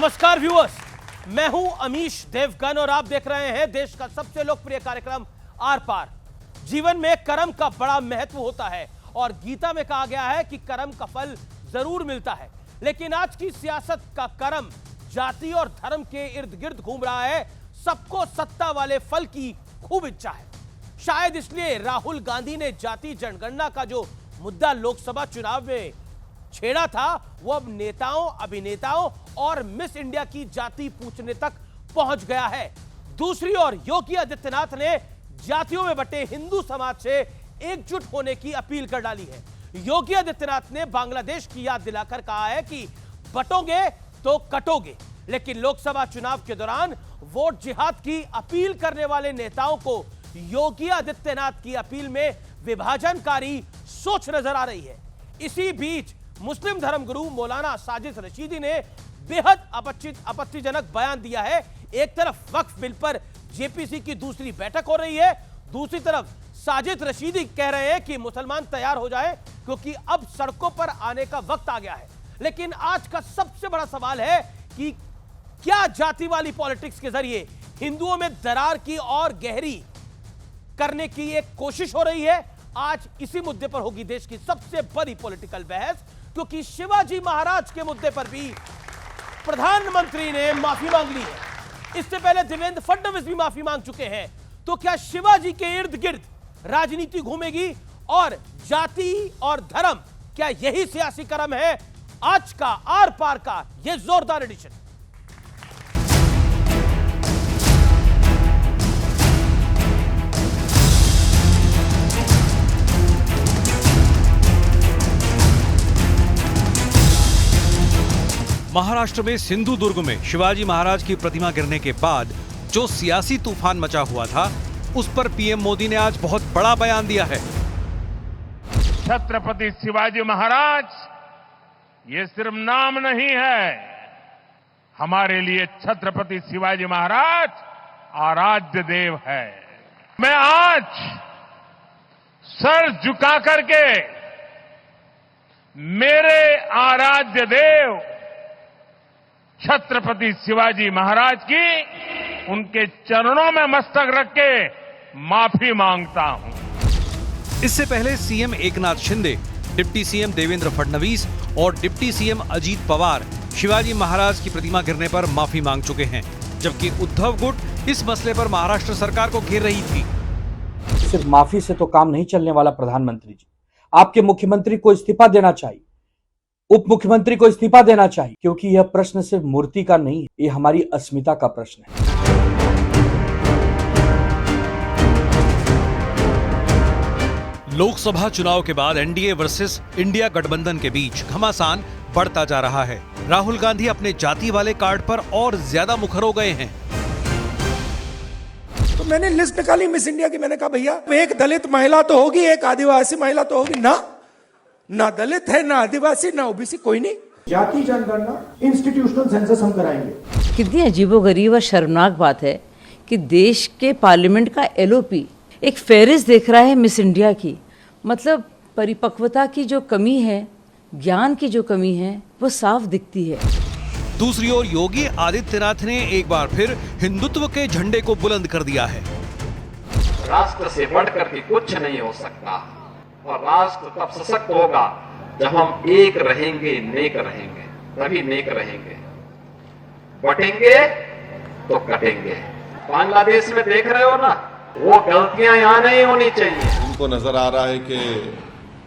नमस्कार व्यूअर्स, मैं हूं अमीश देवगन और आप देख रहे हैं देश का सबसे लोकप्रिय कार्यक्रम आर पार। जीवन में कर्म का बड़ा महत्व होता है और गीता में कहा गया है कि कर्म का फल जरूर मिलता है, लेकिन आज की सियासत का कर्म जाति और धर्म के इर्द गिर्द घूम रहा है। सबको सत्ता वाले फल की खूब इच्छा है। शायद इसलिए राहुल गांधी ने जाति जनगणना का जो मुद्दा लोकसभा चुनाव में छेड़ा था, वो अब नेताओं, अभिनेताओं और मिस इंडिया की जाति पूछने तक पहुंच गया है। दूसरी ओर योगी आदित्यनाथ ने जातियों में बटे हिंदू समाज से एकजुट होने की अपील कर डाली है। योगी आदित्यनाथ ने बांग्लादेश की याद दिलाकर कहा है कि बटोगे तो कटोगे, लेकिन लोकसभा चुनाव के दौरान वोट जिहाद की अपील करने वाले नेताओं को योगी आदित्यनाथ की अपील में विभाजनकारी सोच नजर आ रही है। इसी बीच मुस्लिम धर्मगुरु मौलाना साजिद रशीदी ने बेहद आपत्तिजनक बयान दिया है। एक तरफ वक्फ बिल पर जेपीसी की दूसरी बैठक हो रही है, दूसरी तरफ साजिद रशीदी कह रहे हैं कि मुसलमान तैयार हो जाए क्योंकि अब सड़कों पर आने का वक्त आ गया है। लेकिन आज का सबसे बड़ा सवाल है कि क्या जाति वाली पॉलिटिक्स के जरिए हिंदुओं में दरार की और गहरी करने की एक कोशिश हो रही है? आज इसी मुद्दे पर होगी देश की सबसे बड़ी पॉलिटिकल बहस, क्योंकि शिवाजी महाराज के मुद्दे पर भी प्रधानमंत्री ने माफी मांग ली है। इससे पहले देवेंद्र फडणवीस भी माफी मांग चुके हैं। तो क्या शिवाजी के इर्द गिर्द राजनीति घूमेगी और जाति और धर्म, क्या यही सियासी कर्म है? आज का आर पार का यह जोरदार एडिशन। महाराष्ट्र में सिंधुदुर्ग में शिवाजी महाराज की प्रतिमा गिरने के बाद जो सियासी तूफान मचा हुआ था, उस पर पीएम मोदी ने आज बहुत बड़ा बयान दिया है। छत्रपति शिवाजी महाराज ये सिर्फ नाम नहीं है, हमारे लिए छत्रपति शिवाजी महाराज आराध्य देव है। मैं आज सर झुका करके मेरे आराध्य देव छत्रपति शिवाजी महाराज की उनके चरणों में मस्तक रख के माफी मांगता हूं। इससे पहले CM Eknath Shinde, deputy CM Devendra Fadnavis और डिप्टी सीएम अजीत पवार शिवाजी महाराज की प्रतिमा गिरने पर माफी मांग चुके हैं, जबकि उद्धव गुट इस मसले पर महाराष्ट्र सरकार को घेर रही थी। सिर्फ माफी से तो काम नहीं चलने वाला प्रधानमंत्री जी। आपके मुख्यमंत्री को इस्तीफा देना चाहिए, उप मुख्यमंत्री को इस्तीफा देना चाहिए, क्योंकि यह प्रश्न सिर्फ मूर्ति का नहीं है, ये हमारी अस्मिता का प्रश्न है। लोकसभा चुनाव के बाद एनडीए वर्सेस इंडिया गठबंधन के बीच घमासान बढ़ता जा रहा है। राहुल गांधी अपने जाति वाले कार्ड पर और ज्यादा मुखर हो गए हैं। तो मैंने लिस्ट निकाली मिस इंडिया की। मैंने कहा भैया एक दलित महिला तो होगी, एक आदिवासी महिला तो होगी ना दलित है, ना आदिवासी, ना ओबीसी, कोई नहीं। जाति जनगणना इंस्टीट्यूशनल सेंसस हम कराएंगे। कितनी अजीबोगरीब और शर्मनाक बात है कि देश के पार्लियामेंट का एलओपी एक फेरिस्त देख रहा है मिस इंडिया की। मतलब परिपक्वता की जो कमी है, ज्ञान की जो कमी है, वो साफ दिखती है। दूसरी ओर योगी आदित्यनाथ ने एक बार फिर हिंदुत्व के झंडे को बुलंद कर दिया है। राष्ट्र से बढ़कर के कुछ नहीं हो सकता और राष्ट्र तब सशक्त होगा जब हम एक रहेंगे, नेक रहेंगे, तभी नेक रहेंगे। बटेंगे तो कटेंगे। बांग्लादेश में देख रहे हो ना, वो गलतियां यहां नहीं होनी चाहिए। उनको नजर आ रहा है कि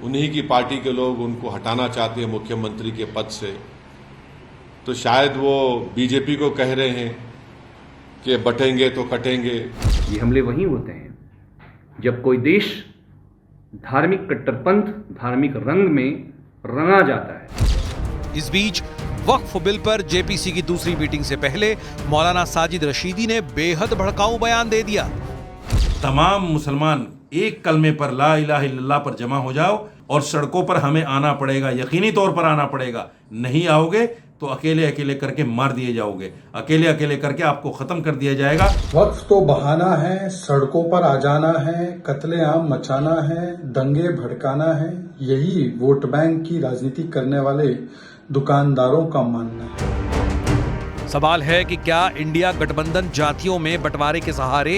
उन्हीं की पार्टी के लोग उनको हटाना चाहते हैं मुख्यमंत्री के पद से, तो शायद वो बीजेपी को कह रहे हैं कि बटेंगे तो कटेंगे। ये हमले वहीं होते हैं जब कोई देश धार्मिक कट्टरपंथ, धार्मिक रंग में रंगा जाता है। इस बीच वक्फ बिल पर जेपीसी की दूसरी मीटिंग से पहले मौलाना साजिद रशीदी ने बेहद भड़काऊ बयान दे दिया। तमाम मुसलमान एक कलमे पर ला इलाहा इल्लल्लाह पर जमा हो जाओ और सड़कों पर हमें आना पड़ेगा, यकीनी तौर पर आना पड़ेगा। नहीं आओगे तो अकेले अकेले करके मार दिए जाओगे, अकेले अकेले करके आपको खत्म कर दिया जाएगा। वक्फ तो बहाना है, सड़कों पर आ जाना है, कत्लेआम मचाना है, दंगे भड़काना है, यही वोट बैंक की राजनीति करने वाले दुकानदारों का मानना है। सवाल है कि क्या इंडिया गठबंधन जातियों में बंटवारे के सहारे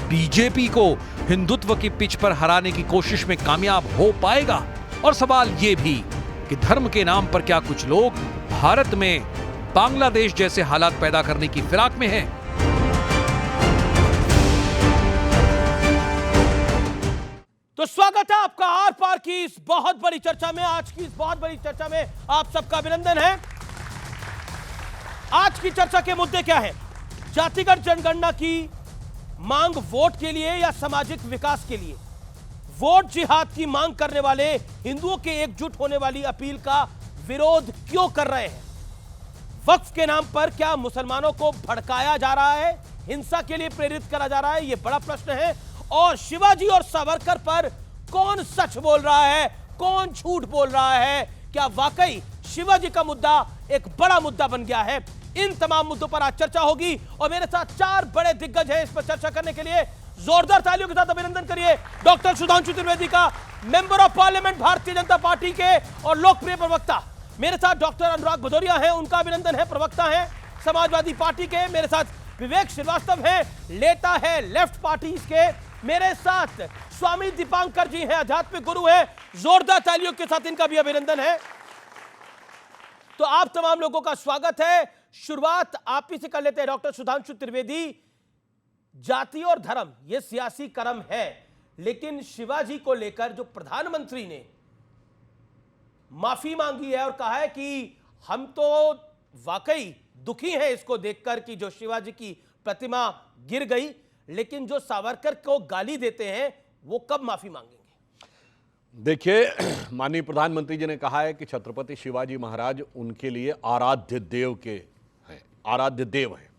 बीजेपी को हिंदुत्व की पिच पर हराने की कोशिश में कामयाब हो पाएगा? और सवाल यह भी कि धर्म के नाम पर क्या कुछ लोग भारत में बांग्लादेश जैसे हालात पैदा करने की फिराक में हैं? तो स्वागत है आपका आर पार की इस बहुत बड़ी चर्चा में। आज की इस बहुत बड़ी चर्चा में आप सबका अभिनंदन है। आज की चर्चा के मुद्दे क्या है? जातिगत जनगणना की मांग वोट के लिए या सामाजिक विकास के लिए? वोट जिहाद की मांग करने वाले हिंदुओं के एकजुट होने वाली अपील का विरोध क्यों कर रहे हैं? वक्फ के नाम पर क्या मुसलमानों को भड़काया जा रहा है, हिंसा के लिए प्रेरित करा जा रहा है? यह बड़ा प्रश्न है। और शिवाजी और सावरकर पर कौन सच बोल रहा है, कौन झूठ बोल रहा है? क्या वाकई शिवाजी का मुद्दा एक बड़ा मुद्दा बन गया है? इन तमाम मुद्दों पर आज चर्चा होगी और मेरे साथ चार बड़े दिग्गज हैं इस पर चर्चा करने के लिए। जोरदार तालियों के साथ अभिनंदन करिए डॉक्टर सुधांशु त्रिवेदी का, member of parliament Bharatiya Janata party के और लोकप्रिय प्रवक्ता। मेरे साथ डॉक्टर अनुराग भदौरिया हैं, उनका अभिनंदन है, प्रवक्ता हैं समाजवादी पार्टी के। मेरे साथ विवेक श्रीवास्तव हैं, लेटा है लेफ्ट पार्टी के। मेरे साथ स्वामी दीपांकर जी हैं, आध्यात्मिक गुरु हैं। जोरदार तालियों के साथ इनका भी अभिनंदन है। तो आप तमाम लोगों का स्वागत है। शुरुआत आप ही से कर लेते हैं डॉक्टर सुधांशु त्रिवेदी। जाति और धर्म यह सियासी कर्म है, लेकिन शिवाजी को लेकर जो प्रधानमंत्री ने माफी मांगी है और कहा है कि हम तो वाकई दुखी हैं इसको देखकर कि जो शिवाजी की प्रतिमा गिर गई, लेकिन जो सावरकर को गाली देते हैं वो कब माफी मांगेंगे? देखिए, माननीय प्रधानमंत्री जी ने कहा है कि छत्रपति शिवाजी महाराज उनके लिए आराध्य देव के हैं, आराध्य देव हैं,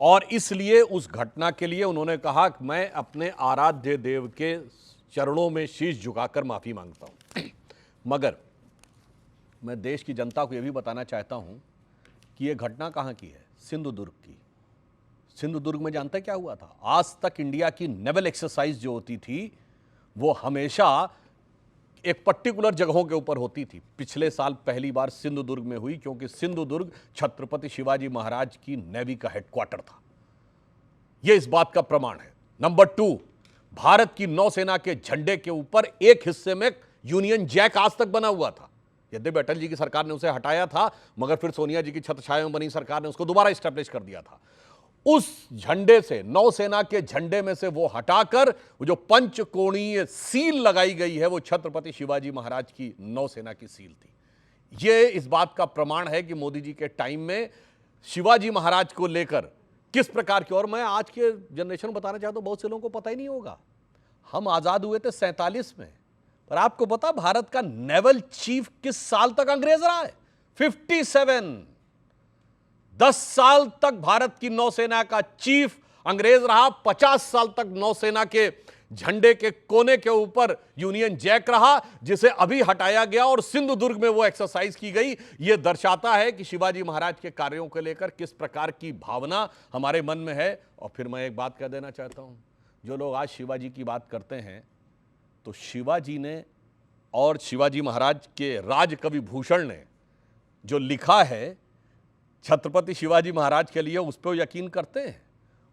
और इसलिए उस घटना के लिए उन्होंने कहा कि मैं अपने आराध्य देव के चरणों में शीश झुकाकर माफी मांगता हूं। मगर मैं देश की जनता को यह भी बताना चाहता हूं कि यह घटना कहां की है? सिंधुदुर्ग की। सिंधुदुर्ग में जानते क्या हुआ था? आज तक इंडिया की नेवल एक्सरसाइज जो होती थी वो हमेशा एक पर्टिकुलर जगहों के ऊपर होती थी। पिछले साल पहली बार सिंधुदुर्ग में हुई, क्योंकि सिंधुदुर्ग छत्रपति शिवाजी महाराज की नेवी का हेडक्वार्टर था। यह इस बात का प्रमाण है। नंबर 2, भारत की नौसेना के झंडे के ऊपर एक हिस्से में यूनियन जैक आज तक बना हुआ था। यद्यपि अटल जी की सरकार ने उसे हटाया था, मगर फिर सोनिया जी की छत्रछाया में बनी सरकार ने उसको दोबारा स्टैब्लिश कर दिया था। उस झंडे से, नौसेना के झंडे में से वो हटाकर वो जो पंचकोणीय सील लगाई गई है, वो छत्रपति शिवाजी महाराज की नौसेना की सील थी। ये इस बात का प्रमाण है कि मोदी जी के टाइम में शिवाजी महाराज को लेकर किस प्रकार की, और मैं आज के जनरेशन को बताना चाहता हूं, बहुत से लोगों को पता ही नहीं होगा, हम आजाद हुए थे 47 में, पर आपको पता भारत का नेवल चीफ किस साल तक अंग्रेज रहा है? 57। 10 साल तक भारत की नौसेना का चीफ अंग्रेज रहा। 50 साल तक नौसेना के झंडे के कोने के ऊपर यूनियन जैक रहा, जिसे अभी हटाया गया और सिंधुदुर्ग में वो एक्सरसाइज की गई। यह दर्शाता है कि शिवाजी महाराज के कार्यों को लेकर किस प्रकार की भावना हमारे मन में है। और फिर मैं एक बात कह देना चाहता हूं, जो लोग आज शिवाजी की बात करते हैं, तो शिवाजी ने और शिवाजी महाराज के राजकवि भूषण ने जो लिखा है छत्रपति शिवाजी महाराज के लिए, उस पर यकीन करते हैं?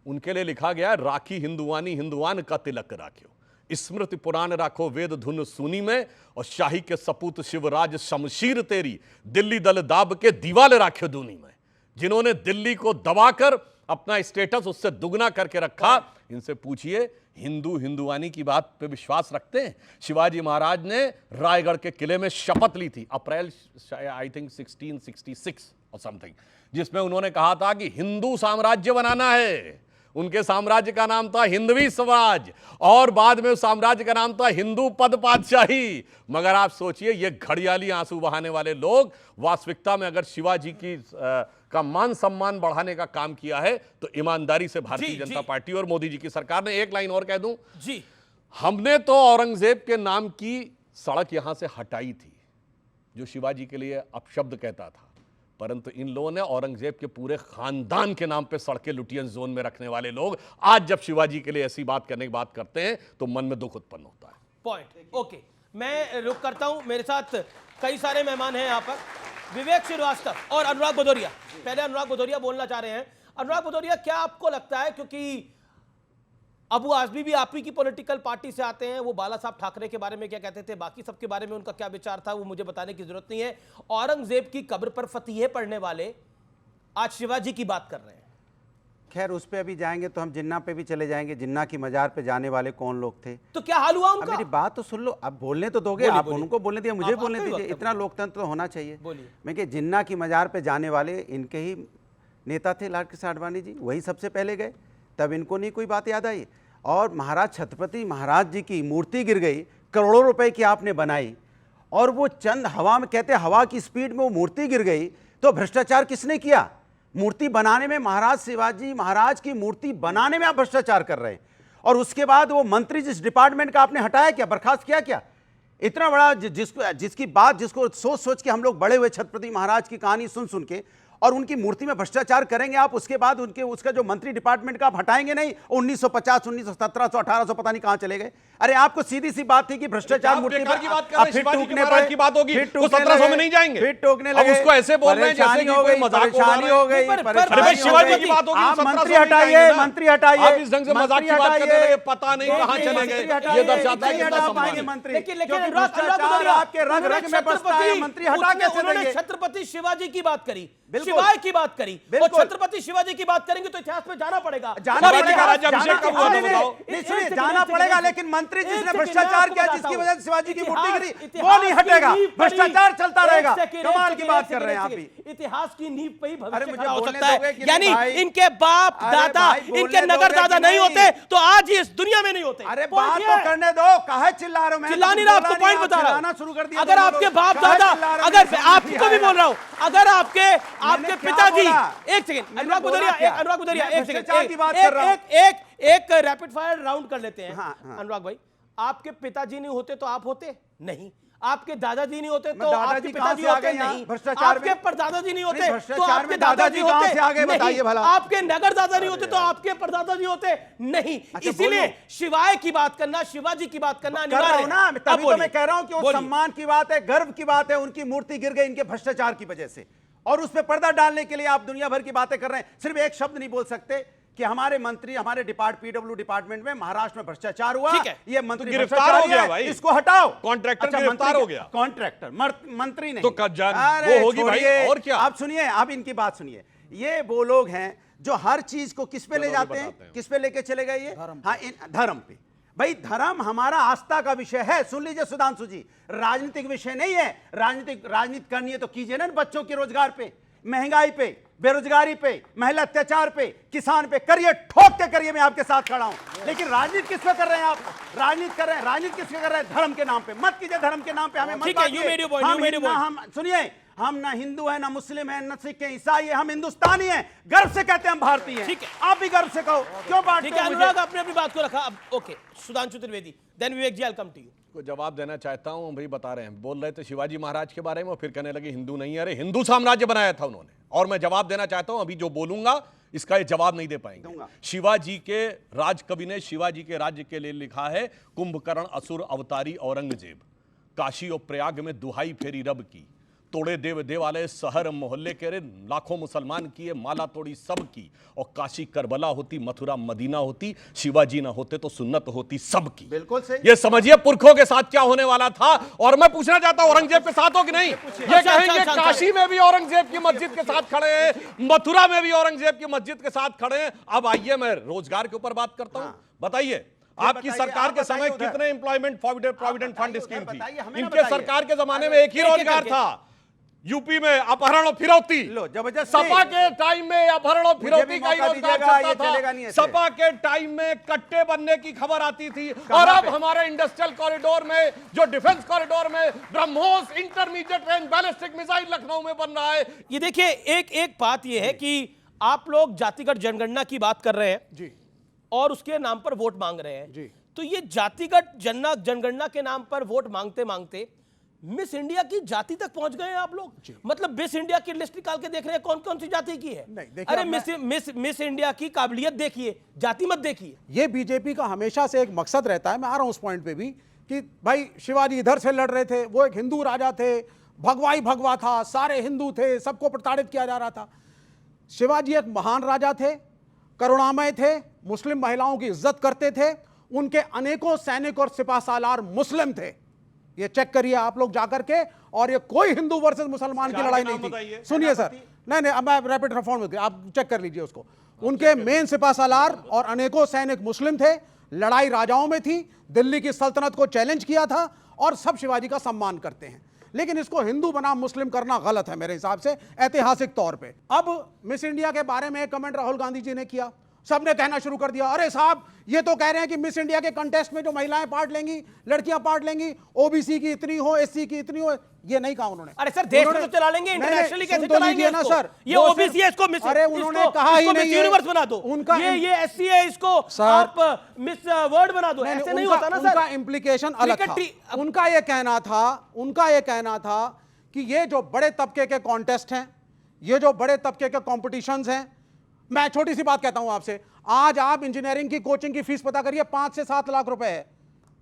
उनके लिए लिखा गया, राखी हिंदुवानी हिंदुआन का तिलक राख्यो, स्मृति पुराण राखो वेद धुन सुनी में, और शाही के सपूत शिवराज शमशीर तेरी, दिल्ली दल दाब के दीवाल राख्यो दूनी में। जिन्होंने दिल्ली को दबाकर अपना स्टेटस उससे दुगना करके रखा, इनसे पूछिए हिंदू हिंदुआनी की बात पे विश्वास रखते हैं? शिवाजी महाराज ने रायगढ़ के किले में शपथ ली थी, अप्रैल आई थिंक 1666 और समथिंग, जिसमें उन्होंने कहा था कि हिंदू साम्राज्य बनाना है। उनके साम्राज्य का नाम था हिंदवी स्वराज, और बाद में उस साम्राज्य का नाम था हिंदू पद पातशाही। मगर आप सोचिए, ये घड़ियाली आंसू बहाने वाले लोग वास्तविकता में अगर शिवाजी की का मान सम्मान बढ़ाने का काम किया है, तो ईमानदारी से भारतीय जनता पार्टी और मोदी जी की सरकार ने, एक लाइन और कह दूं जी, हमने तो औरंगजेब के नाम की सड़क यहां से हटाई थी, जो शिवाजी के लिए अपशब्द कहता था, परंतु इन लोगों ने औरंगजेब के पूरे खानदान के नाम पे सड़कें लुटियन जोन में रखने वाले लोग आज जब शिवाजी के लिए ऐसी बात करने की बात करते हैं, तो मन में दुख उत्पन्न होता है। Point okay. मैं रुक करता हूं, मेरे साथ कई सारे मेहमान हैं यहां पर, विवेक श्रीवास्तव और अनुराग भदौरिया। पहले अनुराग भदौरिया बोलना चाह रहे हैं। अनुराग भदौरिया, क्या आपको लगता है, क्योंकि अबू आजमी भी आप ही की पॉलिटिकल पार्टी से आते हैं, वो बाला साहब ठाकरे के बारे में क्या कहते थे, बाकी सबके बारे में उनका क्या विचार था, वो मुझे बताने की जरूरत नहीं है। औरंगजेब की कब्र पर फतीहे पढ़ने वाले आज शिवाजी की बात कर रहे हैं। खैर उस पे अभी जाएंगे तो हम जिन्ना पे भी चले जाएंगे। जिन्ना की मजार पे जाने वाले कौन लोग थे, तो क्या हाल हुआ उनका? मेरी बात तो सुन लो, अब बोलने तो दोगे, आप उनको बोलने दिए, मुझे बोलने दीजिए, इतना लोकतंत्र तो होना चाहिए। मैं कि जिन्ना की मजार पे जाने वाले इनके ही नेता थे लाल कृष्ण आडवाणी जी, वही सबसे पहले गए, तब इनको नहीं कोई बात याद आई। और महाराज छत्रपति महाराज जी की मूर्ति गिर गई, करोड़ों रुपए की आपने बनाई, और वो चंद हवा में, कहते हवा की स्पीड में वो मूर्ति गिर गई, तो भ्रष्टाचार किसने किया? मूर्ति बनाने में, महाराज शिवाजी महाराज की मूर्ति बनाने में आप भ्रष्टाचार कर रहे हैं। और उसके बाद वो मंत्री जिस डिपार्टमेंट का आपने हटाया क्या, बर्खास्त किया क्या? इतना बड़ा जिसकी बात, जिसको सोच सोच के हम लोग बड़े हुए छत्रपति महाराज की कहानी सुन सुन के, और उनकी मूर्ति में भ्रष्टाचार करेंगे आप, उसके बाद उसका जो मंत्री डिपार्टमेंट का आप हटाएंगे नहीं। 1950, 1917, 1800 पता नहीं कहां चले गए। अरे आपको सीधी सी बात थी कि भ्रष्टाचार मूर्ति की बात कर रहे हैं, शिवाजी की महाराज की बात होगी, वो 1700 में नहीं जाएंगे, फिर टोकने लगे, अब उसको ऐसे बोल रहे हैं जैसे कि कोई मजाक हो गई। अरे भाई शिवाजी की बात होगी, मंत्री हटाइए, मंत्री हटाइए, आप इस ढंग से मजाक की बात करने लगे, पता नहीं कहां चले गए, ये दर्शाता है कितना सम्मान है। मंत्री, लेकिन भ्रष्टाचार आपके रग रग में बसता है, मंत्री हटा कैसे देंगे? छत्रपति शिवाजी की बात करी, शिवाय की बात करी, और छत्रपति शिवाजी की बात करेंगे तो इतिहास में जाना पड़ेगा, जाना पड़ेगा। लेकिन मंत्री जिसने भ्रष्टाचार किया, जिसकी वजह से शिवाजी की मूर्ति गिरी, वो नहीं हटेगा, भ्रष्टाचार चलता रहेगा। कमाल की बात कर रहे हैं आप भी। इतिहास की नींव पे ही भविष्य खड़ा हो सकता है। यानी इनके बाप दादा, इनके नगर दादा नहीं होते तो आज इस दुनिया में नहीं होते। अरे बात तो करने दो, काहे चिल्ला रहे हो? मैं चिल्ला नहीं रहा, आपको पॉइंट बता रहा हूं। शुरू कर दिया। अगर आपके बाप दादा, अगर आपको भी बोल रहा हूं, अगर आपके पिताजी, एक सेकंड अनुराग भदौरिया, एक सेकंड, एक रैपिड फायर राउंड कर लेते हैं। अनुराग भाई, आपके पिताजी नहीं होते तो आप होते नहीं, आपके दादाजी नहीं होते तो आपके पिताजी होते नहीं, आपके परदादाजी नहीं होते तो आपके दादाजी होते नहीं, आपके नगर दादा नहीं होते तो आपके परदादाजी होते नहीं। इसीलिए शिवाय की बात करना, शिवाजी की बात करना अनिवार्य है। तभी तो मैं कह रहा हूं कि वो सम्मान की बात है, गर्व की बात है। उनकी मूर्ति गिर गई इनके भ्रष्टाचार की वजह से, और उस पर पर्दा डालने के लिए आप दुनिया भर की बातें कर रहे हैं। सिर्फ एक शब्द नहीं बोल सकते कि हमारे मंत्री, हमारे पीडब्ल्यू डिपार्टमेंट में महाराष्ट्र में भ्रष्टाचार हुआ, ये मंत्री गिरफ्तार हो गया भाई, इसको हटाओ। कॉन्ट्रैक्टर गिरफ्तार हो गया, कॉन्ट्रैक्टर, मंत्री नहीं तो वो होगी भाई। और क्या आप सुनिए, आप इनकी बात सुनिए। ये वो लोग हैं जो हर चीज को किस पे ले जाते हैं, किस पे लेके चले गए? ये धर्म पे। भाई धर्म हमारा आस्था का विषय है। सुन लीजिए सुधांशु जी, राजनीतिक विषय नहीं है। राजनीति करनी है तो कीजिए ना, बच्चों के रोजगार पे, महंगाई पे, बेरोजगारी पे, महिला अत्याचार पे, किसान पे करिए, ठोक के करिए, मैं आपके साथ खड़ा हूं। लेकिन राजनीति किस पे कर रहे हैं आप? राजनीति कर रहे हैं, राजनीति किस पे कर रहे हैं? धर्म के नाम पे मत कीजिए, धर्म के नाम पे हमें मत बांटिए। हम सुनिए, हम ना हिंदू हैं, ना मुस्लिम हैं, ना सिख हैं, ईसाई हैं, हम हिंदुस्तानी हैं। गर्व से कहते हैं हम भारतीय हैं। आप भी गर्व से कहो, क्यों बांटते हैं? अनुराग आपने अपनी बात को रखा। अब okay, Sudhanshu Trivedi, then Vivek ji, I will come to you. को जवाब देना चाहता हूं। भाई बता रहे हैं, बोल रहे थे शिवाजी महाराज के बारे में, और फिर कहने लगे हिंदू नहीं है। अरे हिंदू साम्राज्य बनाया था उन्होंने, और मैं जवाब देना चाहता हूं। अभी जो बोलूंगा इसका ये जवाब नहीं दे पाएंगे। शिवाजी के राजकवि ने शिवाजी के राज्य के लिए लिखा है, कुंभकर्ण असुर अवतारी औरंगजेब, काशी और प्रयाग में दुहाई फेरी रब की, तोड़े देव देवालय शहर मोहल्ले के रे, लाखों मुसलमान किए माला तोड़ी सब की, और काशी करबला होती, मथुरा मदीना होती, शिवाजी ना होते तो सुन्नत होती सबकी। बिल्कुल सही। ये समझिए पुरखों के साथ क्या होने वाला था। और मैं पूछना चाहता हूं, औरंगजेब के साथ हो कि नहीं? ये कहेंगे काशी में भी औरंगजेब की मस्जिद के साथ खड़े हैं, मथुरा में भी औरंगजेब की मस्जिद के साथ खड़े हैं। अब आइए मैं रोजगार के ऊपर बात करता हूं। बताइए, आपकी सरकार के समय कितने एम्प्लॉयमेंट प्रोविडेंट फंड स्कीम थी? इनके सरकार के जमाने में एक ही रोजगार था, यूपी में अपहरण और फिरौती। सपा के टाइम में अपहरण और फिरौती का ही रोजगार चलता था। सपा के टाइम में कट्टे बनने की खबर आती थी। और अब हमारे इंडस्ट्रियल कॉरिडोर में, जो डिफेंस कॉरिडोर में BrahMos intermediate range ballistic missile Lucknow में बन रहा है। ये देखिए, एक बात ये है कि आप लोग जातिगत जनगणना की बात कर रहे हैं जी, और उसके नाम पर वोट मांग रहे हैं जी। तो ये जातिगत जनगणना के नाम पर वोट मांगते मांगते मिस इंडिया की जाति तक पहुंच गए हैं आप लोग। मतलब मिस इंडिया की लिस्ट निकाल के देख रहे हैं कौन कौन सी जाति की है। अरे मिस इंडिया की काबिलियत देखिए, जाति मत देखिए। ये बीजेपी का हमेशा से एक मकसद रहता है, मैं आ रहा हूं उस पॉइंट पे भी, कि भाई शिवाजी इधर से लड़ रहे थे, वो एक हिंदू राजा थे, भगवा ही भगवा था, सारे हिंदू थे, सबको प्रताड़ित किया जा रहा था। शिवाजी एक महान राजा थे, करुणामय थे, मुस्लिम महिलाओं की इज्जत करते थे, उनके अनेकों सैनिक और सिपा सालार मुस्लिम थे। ये चेक करिए आप लोग जाकर के, और ये कोई हिंदू वर्सेस मुसलमान की लड़ाई नहीं थी। सुनिए सर, नहीं अब मैं रैपिड रिफॉर्म में, आप चेक कर लीजिए उसको। उनके मेन सिपा सालार और अनेकों सैनिक मुस्लिम थे, लड़ाई राजाओं में थी, दिल्ली की सल्तनत को चैलेंज किया था, और सब शिवाजी का सम्मान करते हैं। लेकिन इसको हिंदू बनाम मुस्लिम करना गलत है मेरे हिसाब से, ऐतिहासिक तौर पे। अब मिस इंडिया के बारे में एक कमेंट राहुल गांधी जी ने किया, सबने कहना शुरू कर दिया, अरे साहब ये तो कह रहे हैं कि मिस इंडिया के कंटेस्ट में जो महिलाएं पार्ट लेंगी, लड़कियां पार्ट लेंगी, ओबीसी की इतनी हो, एससी की इतनी हो। ये नहीं कहा उन्होंने। अरे सर, देश में तो चला लेंगे, इंटरनेशनली कैसे चलाएंगे ना सर? ये ओबीसी है, इसको मिस, अरे उन्होंने कहा ही नहीं, यूनिवर्स बना दो, उनका ये एससी है, इसको आप मिस वर्ल्ड बना दो। ऐसे नहीं होता ना सर, उनका इंप्लीकेशन अलग था। उनका ये कहना था कि ये जो बड़े तबके के कॉन्टेस्ट हैं, ये जो बड़े तबके के कॉम्पिटिशंस हैं, मैं छोटी सी बात कहता हूं आपसे, आज आप इंजीनियरिंग की कोचिंग की फीस पता करिए, 5 से 7 लाख रुपए है।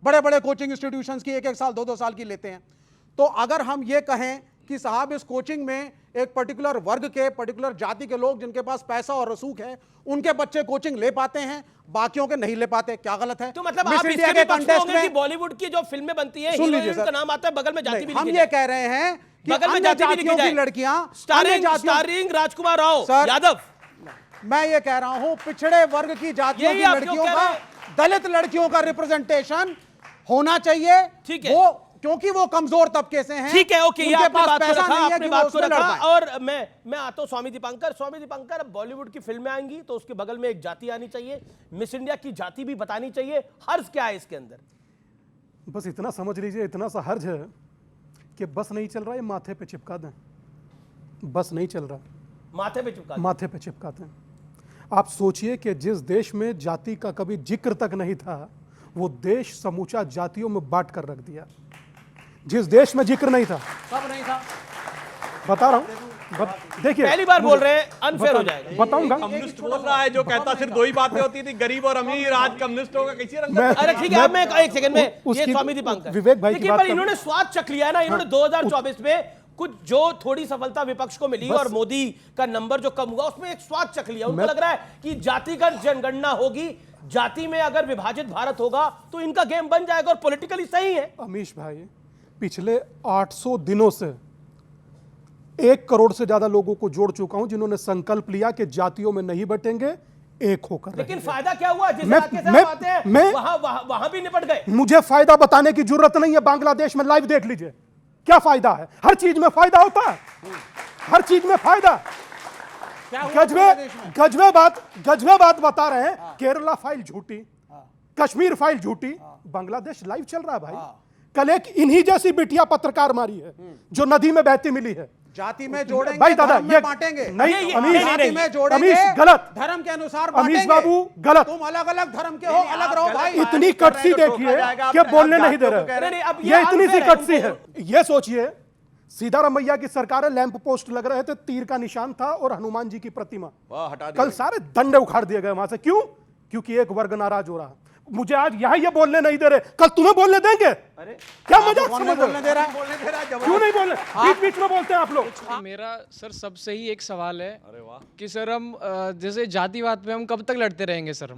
बड़े बड़े कोचिंग इंस्टीट्यूशंस की 1-1 साल 2-2 साल की लेते हैं। तो अगर हम ये कहें कि साहब इस कोचिंग में एक पर्टिकुलर वर्ग के, पर्टिकुलर जाति के लोग जिनके पास पैसा और रसूख है, उनके बच्चे कोचिंग ले पाते हैं, बाकियों के नहीं ले पाते, क्या गलत है? तो मतलब आप इसके भी पक्ष में होंगे कि बॉलीवुड की जो फिल्में बनती है, हीरोइन का नाम आता है, बगल में जाति भी लिखी हम ये कह रहे हैं कि बगल में जाति भी लिखी जाए, लड़कियां स्टारिंग राजकुमार राव यादव। मैं ये कह रहा हूं पिछड़े वर्ग की जातियों की लड़कियों का, दलित लड़कियों का रिप्रेजेंटेशन होना चाहिए। ठीक है, वो क्योंकि वो कमजोर तबके से हैं। ठीक है, ओके, उनके पास पैसा नहीं है कि वो उसमें लड़ पाएं। और मैं आता हूं स्वामी दीपांकर। स्वामी दीपांकर, अब बॉलीवुड की फिल्में आएंगी तो उसके बगल में एक जाति आनी चाहिए, मिस इंडिया की जाति भी बतानी चाहिए। हर्ज क्या है इसके अंदर? बस इतना समझ लीजिए, इतना सा हर्ज है कि बस नहीं चल रहा, ये माथे पे चिपका दें। बस नहीं चल रहा, माथे पे चिपका दें। आप सोचिए कि जिस देश में जाति का कभी जिक्र तक नहीं था, वो देश समूचा जातियों में बांट कर रख दिया। जिस देश में जिक्र नहीं था, सब नहीं था, बता रहा हूं, देखिए पहली बार बोल रहे हैं, अनफेयर हो जाएगा। बताऊंगा, कम्युनिस्ट बोल रहा है जो कहता सिर्फ 2 ही बातें होती थी, गरीब और अमीर, आज कम्युनिस्ट होगा किसी रंग। अरे ठीक है, अब मैं एक सेकंड में, ये स्वामी दीपांकर विवेक भाई की बात, पर इन्होंने स्वाद चख लिया ना, इन्होंने 2024 में कुछ जो थोड़ी सफलता विपक्ष को मिली और मोदी का नंबर जो कम हुआ, उसमें एक स्वाद चख लिया। उनको लग रहा है कि जातिगत जनगणना होगी, जाति में अगर विभाजित भारत होगा तो इनका गेम बन जाएगा, और पॉलिटिकली सही है। अमीश भाई, पिछले 800 दिनों से 1 करोड़ से ज्यादा लोगों को जोड़ चुका हूं जिन्होंने संकल्प लिया कि जातियों में नहीं बटेंगे, एक होकर रहेंगे। लेकिन फायदा क्या हुआ? जिस इलाके से आप आते हैं वहां भी निपट गए। मुझे फायदा बताने की जरूरत नहीं है, बांग्लादेश में लाइव देख लीजिए क्या फायदा है। हर चीज में फायदा होता है, हर चीज में फायदा। गजबे बात बता रहे हैं। केरला फाइल झूठी, कश्मीर फाइल झूठी, बांग्लादेश लाइव चल रहा है भाई। कल एक इन्हीं जैसी बिटिया पत्रकार मारी है जो नदी में बहती मिली है। जाति में जोड़ेंगे, भाई दादा, ये बांटेंगे नहीं, जाति में जोड़ेंगे, अमीश गलत, धर्म के अनुसार अमीश बाबू गलत। तुम अलग अलग धर्म के हो, अलग रहो भाई। इतनी कटसी देखिए कि बोलने नहीं दे रहे, ये इतनी सी कटसी है। ये सोचिए, सीतारामैया की सरकार है, लैंप पोस्ट लग रहे थे, तीर का निशान था और हनुमान जी की प्रतिमा, कल सारे डंडे उखाड़ दिए गए वहां से। क्यों? क्योंकि एक वर्ग नाराज हो रहा। मुझे आज यहां ये बोलने नहीं दे रहे, कल तुम्हें बोलने देंगे? अरे क्या मजाक समझ बोलने दे रहा है? क्यों नहीं बोलने? बीच बीच में बोलते हैं आप लोग। मेरा सर सबसे ही एक सवाल है कि सर हम जैसे जातिवाद पे हम कब तक लड़ते रहेंगे सर?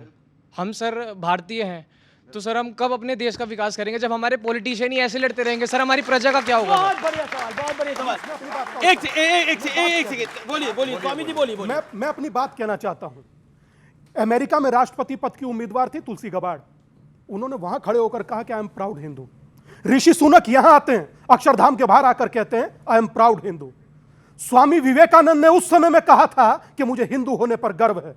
हम सर भारतीय हैं, तो सर हम कब अपने देश का विकास करेंगे जब हमारे पॉलिटिशियन ही ऐसे लड़ते रहेंगे? सर हमारी प्रजा का क्या होगा? बहुत बढ़िया सवाल, बहुत बढ़िया सवाल। एक सेकंड, बोलिए स्वामी जी, बोलिए। मैं अपनी बात कहना चाहता हूं। अमेरिका में राष्ट्रपति पद की उम्मीदवार थी तुलसी गबार्ड, उन्होंने वहां खड़े होकर कहा कि I am proud Hindu. Rishi Sunak यहां आते हैं, अक्षरधाम के बाहर आकर कहते हैं I am proud Hindu. Swami Vivekananda ने उस समय में कहा था कि मुझे हिंदू होने पर गर्व है,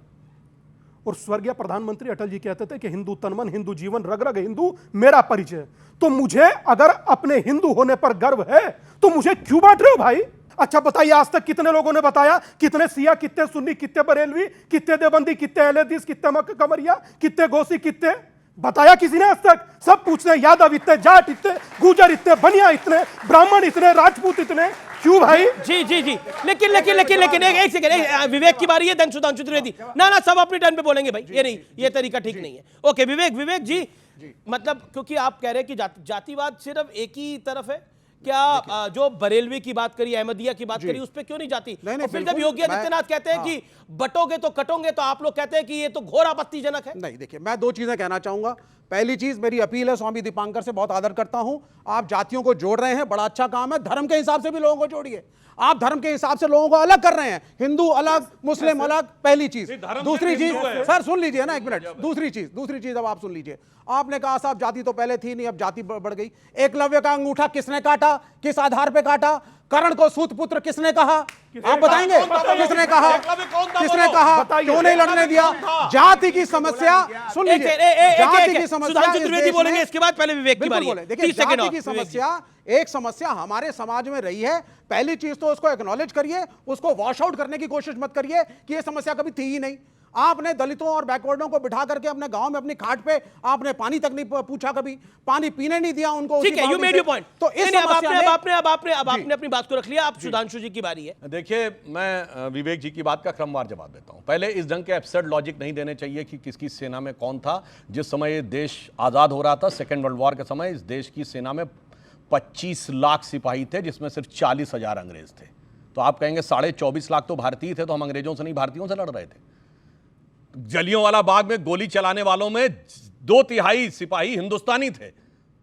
और स्वर्गीय प्रधानमंत्री अटल जी कहते थे कि हिंदू तनमन, हिंदू जीवन, रग रग हिंदू मेरा परिचय। तो मुझे अगर अपने हिंदू होने पर गर्व है तो मुझे क्यों बांट रहे हो भाई? अच्छा बताइए, आज तक कितने लोगों ने बताया? कितने सिया, कितने सुन्नी, कितने बरेलवी, कितने देवबंदी, कितने अहलेदीस, कितने मक्का कमरिया, कितने गोसी, कितने बताया किसी ने आज तक? सब पूछते हैं यादव इतने, जाट इतने, गुजर इतने, बनिया इतने, ब्राह्मण इतने, राजपूत इतने। क्यों भाई? जी लेकिन एक सेकंड, विवेक की बारी है, देन सुधांशु त्रिवेदी। ना सब अपनी टर्न पे बोलेंगे भाई, ये नहीं, ये तरीका ठीक नहीं है। ओके विवेक जी, मतलब क्योंकि आप कह रहे हैं कि जातिवाद सिर्फ एक ही तरफ है क्या? जो बरेलवी की बात करी, अहमदिया की बात करी, उस पे क्यों नहीं जाती? और फिर जब योगी आदित्यनाथ कहते हैं कि बटोगे तो कटोगे, तो आप लोग कहते हैं कि ये तो घोर आपत्तिजनक है। नहीं, देखिए मैं दो चीजें कहना चाहूंगा। पहली चीज, मेरी अपील है, स्वामी दीपांकर से बहुत आदर करता हूं, आप जातियों को जोड़ रहे हैं, बड़ा अच्छा काम है। धर्म के हिसाब से भी लोगों को जोड़िए। आप धर्म के हिसाब से लोगों को अलग कर रहे हैं, हिंदू अलग, मुस्लिम अलग, पहली चीज। दूसरी चीज, सर सुन लीजिए ना एक मिनट, दूसरी चीज अब आप सुन लीजिए। आपने कहा साहब जाति तो पहले थी नहीं, अब जाति बढ़ गई। एकलव्य का अंगूठा किसने काटा, किस आधार पे काटा? कर्ण को सूत पुत्र किसने कहा? आप बताएंगे किसने कहा? किसने कहा? क्यों नहीं लड़ने दिया? जाति की समस्या सुन लीजिए, जाति की समस्या चतुर्वेदी बोलेंगे, इसके बाद पहले विवेक की बारी है। देखिए जाति की समस्या एक समस्या हमारे समाज में रही है। पहली चीज तो उसको एक्नॉलेज करिए, उसको वॉश आउट करने की कोशिश मत करिए कि ये समस्या कभी थी ही नहीं। आपने दलितों और बैकवर्डों को बिठा करके अपने गांव में अपनी खाट पे आपने पानी तक नहीं पूछा, कभी पानी पीने नहीं दिया उनको। ठीक है, यू मेड योर पॉइंट। तो इस आपने अपनी बात को रख लिया। अब सुधांशु जी की बारी है। देखिए, मैं विवेक जी की बात का क्रमवार जवाब देता हूं। पहले इस ढंग के एब्सर्ड लॉजिक नहीं देने चाहिए कि किसकी सेना में कौन था। जिस समय ये देश आजाद हो रहा था, सेकेंड वर्ल्ड वॉर के समय, इस देश की सेना में 25 लाख सिपाही थे, जिसमें सिर्फ 40,000 अंग्रेज थे। तो आप कहेंगे 24.5 लाख तो भारतीय थे, तो हम अंग्रेजों से नहीं भारतीयों से लड़ रहे थे। जलियांवाला बाग में गोली चलाने वालों में 2/3 सिपाही हिंदुस्तानी थे,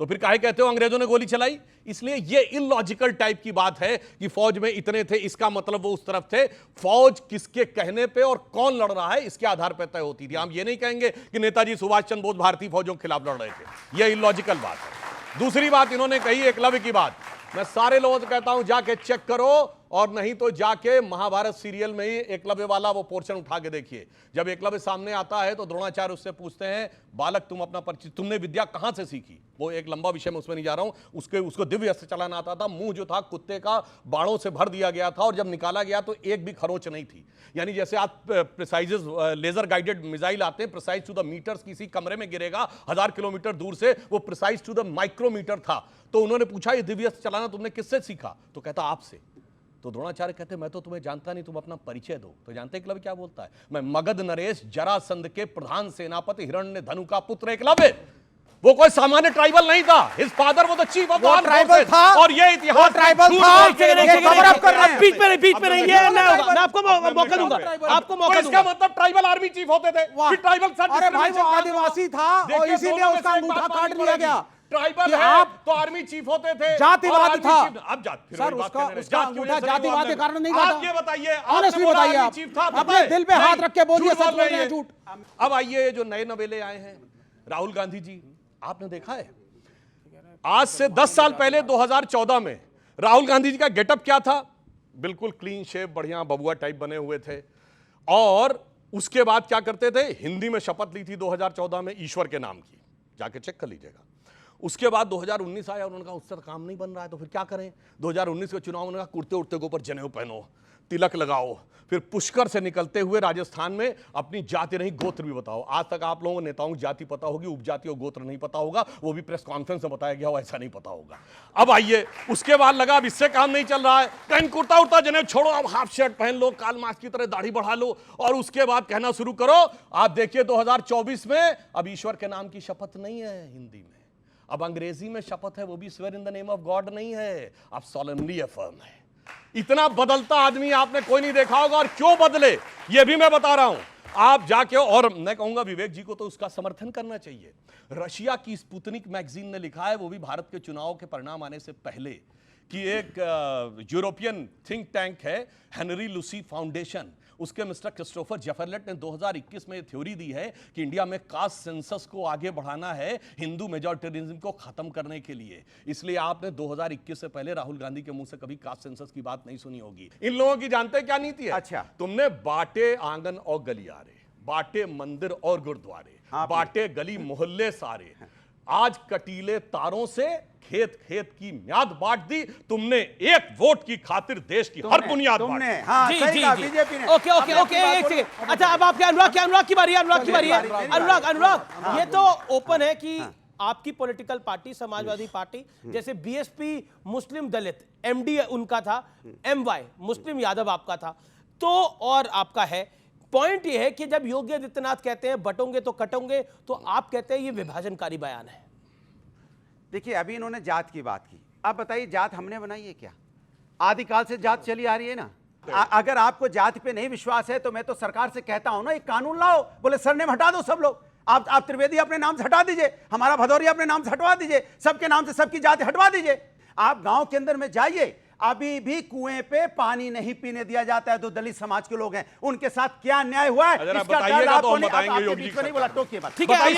तो फिर काहे कहते हो अंग्रेजों ने गोली चलाई? इसलिए ये इलॉजिकल टाइप की बात है कि फौज में इतने थे, इसका मतलब वो उस तरफ थे। फौज किसके कहने पे और कौन लड़ रहा है इसके आधार पर तय होती थी। हम ये नहीं कहेंगे कि नेताजी सुभाष चंद्र बोस भारतीय फौजों के खिलाफ लड़ रहे थे, ये इलॉजिकल बात है। दूसरी बात इन्होंने कही एकलव्य की बात, मैं सारे लोगों से कहता हूं जाके चेक करो, और नहीं तो जाके महाभारत सीरियल में ही एकलव्य वाला वो पोर्शन उठा के देखिए। जब एकलव्य सामने आता है तो द्रोणाचार्य उससे पूछते हैं, बालक तुम अपना परिचय, तुमने विद्या कहां से सीखी? वो एक लंबा विषय में उसमें नहीं जा रहा हूं। उसको दिव्य अस्त्र चलाना आता था, मुंह जो था कुत्ते का बाणों से भर दिया गया था, और जब निकाला गया तो एक भी खरोच नहीं थी। यानी जैसे आप प्रिसाइज लेजर गाइडेड मिसाइल आते हैं, प्रिसाइज टू द मीटर्स, किसी कमरे में गिरेगा 1000 किलोमीटर दूर से, वो प्रिसाइज टू द माइक्रोमीटर था। तो उन्होंने पूछा ये दिव्य अस्त्र चलाना तुमने किससे सीखा? तो कहता आपसे। तो द्रोणाचार्य कहते मैं तो तुम्हें जानता नहीं, तुम अपना परिचय दो। तो जानते एकलव्य क्या बोलता है? मैं मगध नरेश जरासंध के प्रधान सेनापति हिरण्यधनु का पुत्र एकलव्य। वो कोई सामान्य ट्राइबल नहीं था। हिज फादर वो the chief of armed tribal था, और ये इतिहास ट्राइबल था। बीच में नहीं, ये मैं आपको मौका दूंगा, आपको मौका दूंगा। इसका मतलब ट्राइबल आर्मी चीफ होते थे, फिर ट्राइबल सर। अरे भाई वो आदिवासी था और इसीलिए उसका अंगूठा काट लिया गया। ट्राइबल है आप तो आर्मी चीफ होते थे, जातिवाद था। अब जात सर उसका अंगूठा जातिवाद के कारण नहीं काटा। आप ये बताइए, ऑनेस्टली बताइए, आप अपने दिल पे हाथ रख के बोलिए सच बोल रहे हैं झूठ। अब आइए जो नए नवेले आए हैं, राहुल गांधी जी, आपने देखा है आज से 10 साल पहले 2014 में राहुल गांधी जी का गेटअप क्या था? बिल्कुल क्लीन शेव, बढ़िया बबुआ टाइप बने हुए थे, और उसके बाद क्या करते थे? हिंदी में शपथ ली थी 2014 में ईश्वर के नाम की, जाके चेक कर लीजिएगा। उसके बाद 2019 आया, उन्होंने कहा उससे काम नहीं बन रहा है तो फिर क्या करें? 2019 के चुनाव में उन्होंने कहा कुर्ते उड़ते के ऊपर जनेऊ पहनो, तिलक लगाओ, फिर पुष्कर से निकलते हुए राजस्थान में अपनी जाति नहीं गोत्र भी बताओ। आज तक आप लोगों को नेताओं की जाति पता होगी, उपजाति और गोत्र नहीं पता होगा, वो भी प्रेस कॉन्फ्रेंस में बताया गया हो, ऐसा नहीं पता होगा। अब आइए, उसके बाद लगा अब इससे काम नहीं चल रहा है, कहीं कुर्ता उड़ता जनेऊ छोड़ो, अब हाफ शर्ट पहन लो, काल मास की तरह दाढ़ी बढ़ा लो, और उसके बाद कहना शुरू करो। आप देखिए 2024 में अब ईश्वर के नाम की शपथ नहीं है हिंदी में, अब अंग्रेजी में शपथ है, वो भी swear in the name of God नहीं है, अब सॉलेमनली अफर्म है। इतना बदलता आदमी आपने कोई नहीं देखा होगा, और क्यों बदले ये भी मैं बता रहा हूं। आप जाके, और मैं कहूंगा विवेक जी को तो उसका समर्थन करना चाहिए। रशिया की स्पुतनिक मैगजीन ने लिखा है, वो भी भारत के चुनाव के परिणाम आने से पहले, कि एक यूरोपियन थिंक टैंक है हेनरी लुसी फाउंडेशन, उसके मिस्टर क्रिस्टोफर जेफरलेट ने 2021 में थ्योरी दी है कि इंडिया में कास्ट सेंसस को आगे बढ़ाना है हिंदू मेजॉरिटेरिज्म को खत्म करने के लिए। इसलिए आपने 2021 से पहले राहुल गांधी के मुंह से कभी कास्ट सेंसस की बात नहीं सुनी होगी। इन लोगों की जानते क्या नीति है? अच्छा, तुमने बांटे आंगन और गलियारे, बांटे मंदिर और गुरुद्वारे, बांटे गली मोहल्ले सारे, आज कटीले तारों से खेत खेत की म्याद बांट दी तुमने, एक वोट की खातिर देश की हर बुनियाद बांट दी। हाँ, जी, सही जी, कहा जी। बीजेपी ने। ओके ओके ओके, एक सेकंड। अच्छा, अब आपके अनुराग की बारी है। अनुराग, ये तो ओपन है कि आपकी पॉलिटिकल पार्टी समाजवादी पार्टी, जैसे बीएसपी मुस्लिम दलित, एमडी उनका था, एमवाई मुस्लिम यादव आपका था, तो और आपका है, पॉइंट ये है कि जब योगी आदित्यनाथ कहते हैं बटोंगे तो कटोंगे, तो आप कहते हैं ये विभाजनकारी बयान है। देखिए, अभी इन्होंने जात की बात की, अब बताइए जात हमने बनाई है क्या? आदिकाल से जात चली आ रही है ना। अगर आपको जाति पे नहीं विश्वास है तो मैं तो सरकार से कहता हूं ना, एक कानून लाओ, बोले सरनेम हटा दो सब लोग। आप त्रिवेदी अपने नाम से हटा दीजिए, हमारा भदौरिया अपने नाम से हटवा दीजिए, सबके नाम से सबकी जाति हटवा दीजिए। आप गांव के अंदर में जाइए, अभी भी कुएं पे पानी नहीं पीने दिया जाता है। तो दलित समाज के लोग हैं, उनके साथ क्या अन्याय हुआ है इसका दर्द आपको नहीं बोला, टोकिए बात, ठीक है,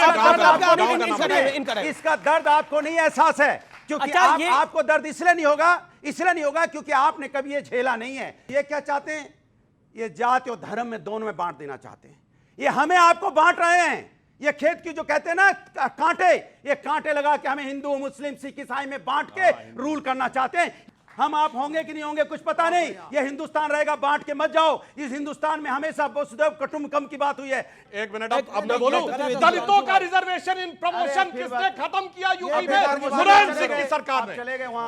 इसका दर्द आपको नहीं एहसास है, क्योंकि आपको दर्द इसलिए नहीं होगा क्योंकि आपने कभी ये झेला नहीं है। ये क्या चाहते हैं? ये जाति और धर्म में दोनों में बांट देना चाहते हैं। ये हमें आपको बांट रहे हैं। ये खेत की जो कहते हैं ना कांटे, ये कांटे लगा के हमें हिंदू मुस्लिम सिख ईसाई में बांट के रूल करना चाहते हैं। हम आप होंगे कि नहीं होंगे कुछ पता नहीं, ये हिंदुस्तान रहेगा, बांट के मत जाओ। इस हिंदुस्तान में हमेशा वसुधैव कुटुंबकम की बात हुई है। एक मिनट, अब मैं बोलूं, दलितों का रिजर्वेशन इन प्रमोशन किसने खत्म किया? यूपी में मुलायम सिंह की सरकार ने।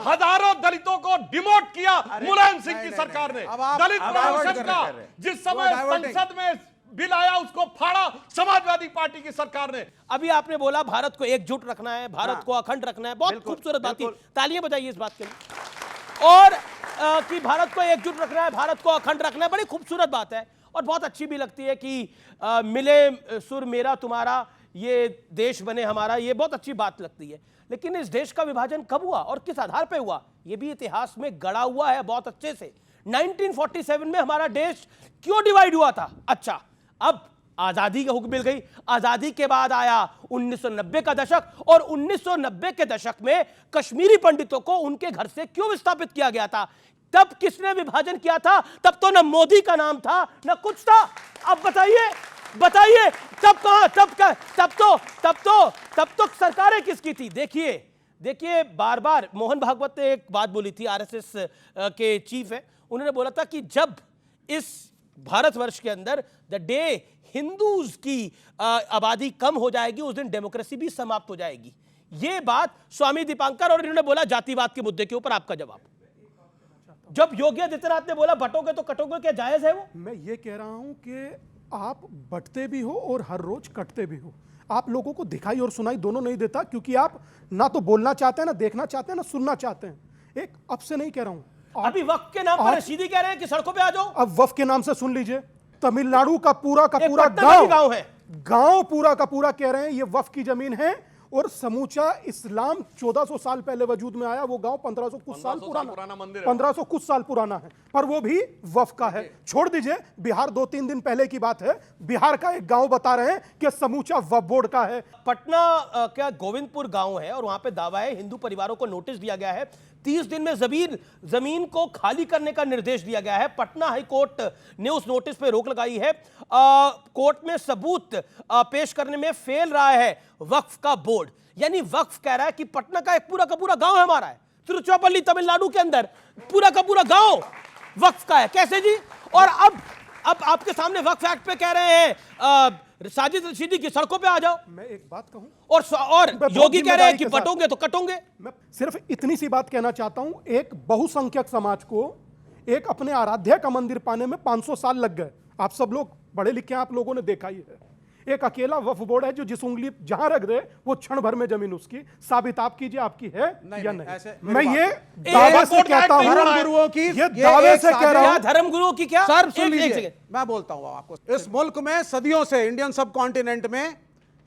हजारों दलितों को डिमोट किया मुलायम सिंह की सरकार ने। दलित प्रमोशन का जिस समय संसद में बिल आया उसको फाड़ा समाजवादी पार्टी की सरकार ने। अभी आपने बोला भारत को एकजुट रखना है, भारत को अखंड रखना है, बहुत खूबसूरत बात थी, तालियां बजाइए इस बात के लिए। और कि भारत को एकजुट रखना है, भारत को अखंड रखना है, बड़ी खूबसूरत बात है और बहुत अच्छी भी लगती है कि मिले सुर मेरा तुम्हारा, ये देश बने हमारा, ये बहुत अच्छी बात लगती है। लेकिन इस देश का विभाजन कब हुआ और किस आधार पे हुआ, ये भी इतिहास में गड़ा हुआ है बहुत अच्छे से। 1947 में हमारा देश क्यों डिवाइड हुआ था? अच्छा, अब आजादी का हुक्म मिल गई, आजादी के बाद आया 1990 का दशक, और 1990 के दशक में कश्मीरी पंडितों को उनके घर से क्यों विस्थापित किया गया था? तब किसने विभाजन किया था? तब तो न मोदी का नाम था न कुछ था। अब बताइए तब कहां, तब तो सरकारें किसकी थी? देखिए बार बार मोहन भागवत ने एक बात बोली थी, आरएसएस के चीफ है, उन्होंने बोला था कि जब इस भारतवर्ष के अंदर द डे हिंदूज की आबादी कम हो जाएगी उस दिन डेमोक्रेसी भी समाप्त हो जाएगी। ये बात स्वामी दीपांकर, और इन्होंने बोला जातिवाद के मुद्दे के ऊपर आपका जवाब। जब योगी आदित्यनाथ ने बोला बटोगे तो कटोगे, क्या जायज है वो? मैं ये कह रहा हूं कि आप बटते भी हो और हर रोज कटते भी हो। आप लोगों को दिखाई और सुनाई दोनों नहीं देता, क्योंकि आप ना तो बोलना चाहते हैं, ना देखना चाहते हैं, ना सुनना चाहते हैं। एक अब से नहीं कह रहा हूं, अभी वक्फ के नाम पर रशीदी कह रहे हैं कि सड़कों पे आ जाओ। अब वक्फ के नाम से सुन लीजिए, तमिलनाडु का पूरा गांव है, गांव पूरा का पूरा कह रहे हैं ये वक्फ की जमीन है, और समूचा इस्लाम 1400 साल पहले वजूद में आया। वो गांव 1500 कुछ साल पुराना मंदिर है, 1500 कुछ साल पुराना है, पर वो भी वक्फ का है। छोड़ दीजिए, बिहार 2-3 दिन पहले की बात है, बिहार का एक गांव बता रहे हैं कि समूचा वक्फ बोर्ड का है। पटना क्या गोविंदपुर गांव है, और वहां पे दावा है हिंदू परिवारों को नोटिस दिया गया है, 30 दिन में जमीन को खाली करने का निर्देश दिया गया है। पटना हाईकोर्ट ने उस नोटिस पे रोक लगाई है। कोर्ट में सबूत पेश करने में फेल रहा है वक्फ का बोर्ड, यानी वक्फ कह रहा है कि पटना का एक पूरा का पूरा गांव हमारा है, तिरुचिरापल्ली तमिलनाडु के अंदर पूरा का पूरा गांव वक्फ का है। कैसे जी? और अब आपके सामने वक्फ एक्ट पे कह रहे हैं साजिद रशीदी की सड़कों पे आ जाओ। मैं एक बात कहूं, और योगी कह रहे हैं कि बटोगे तो कटोगे। मैं सिर्फ इतनी सी बात कहना चाहता हूं, एक बहुसंख्यक समाज को एक अपने आराध्य का मंदिर पाने में 500 साल लग गए। आप सब लोग पढ़े लिखे, आप लोगों ने देखा ही है। एक अकेला वक्फ बोर्ड है जो जिस उंगली जहां रख दे वो क्षण भर में जमीन उसकी। साबित आप कीजिए आपकी है या नहीं। मैं ये दावे से कहता हूं, धर्मगुरुओं की, ये दावे से कह रहा हूं, धर्मगुरुओं की क्या? सर सुन लीजिए, मैं बोलता हूं आपको, इस मुल्क में सदियों से, इंडियन सब कॉन्टिनेंट में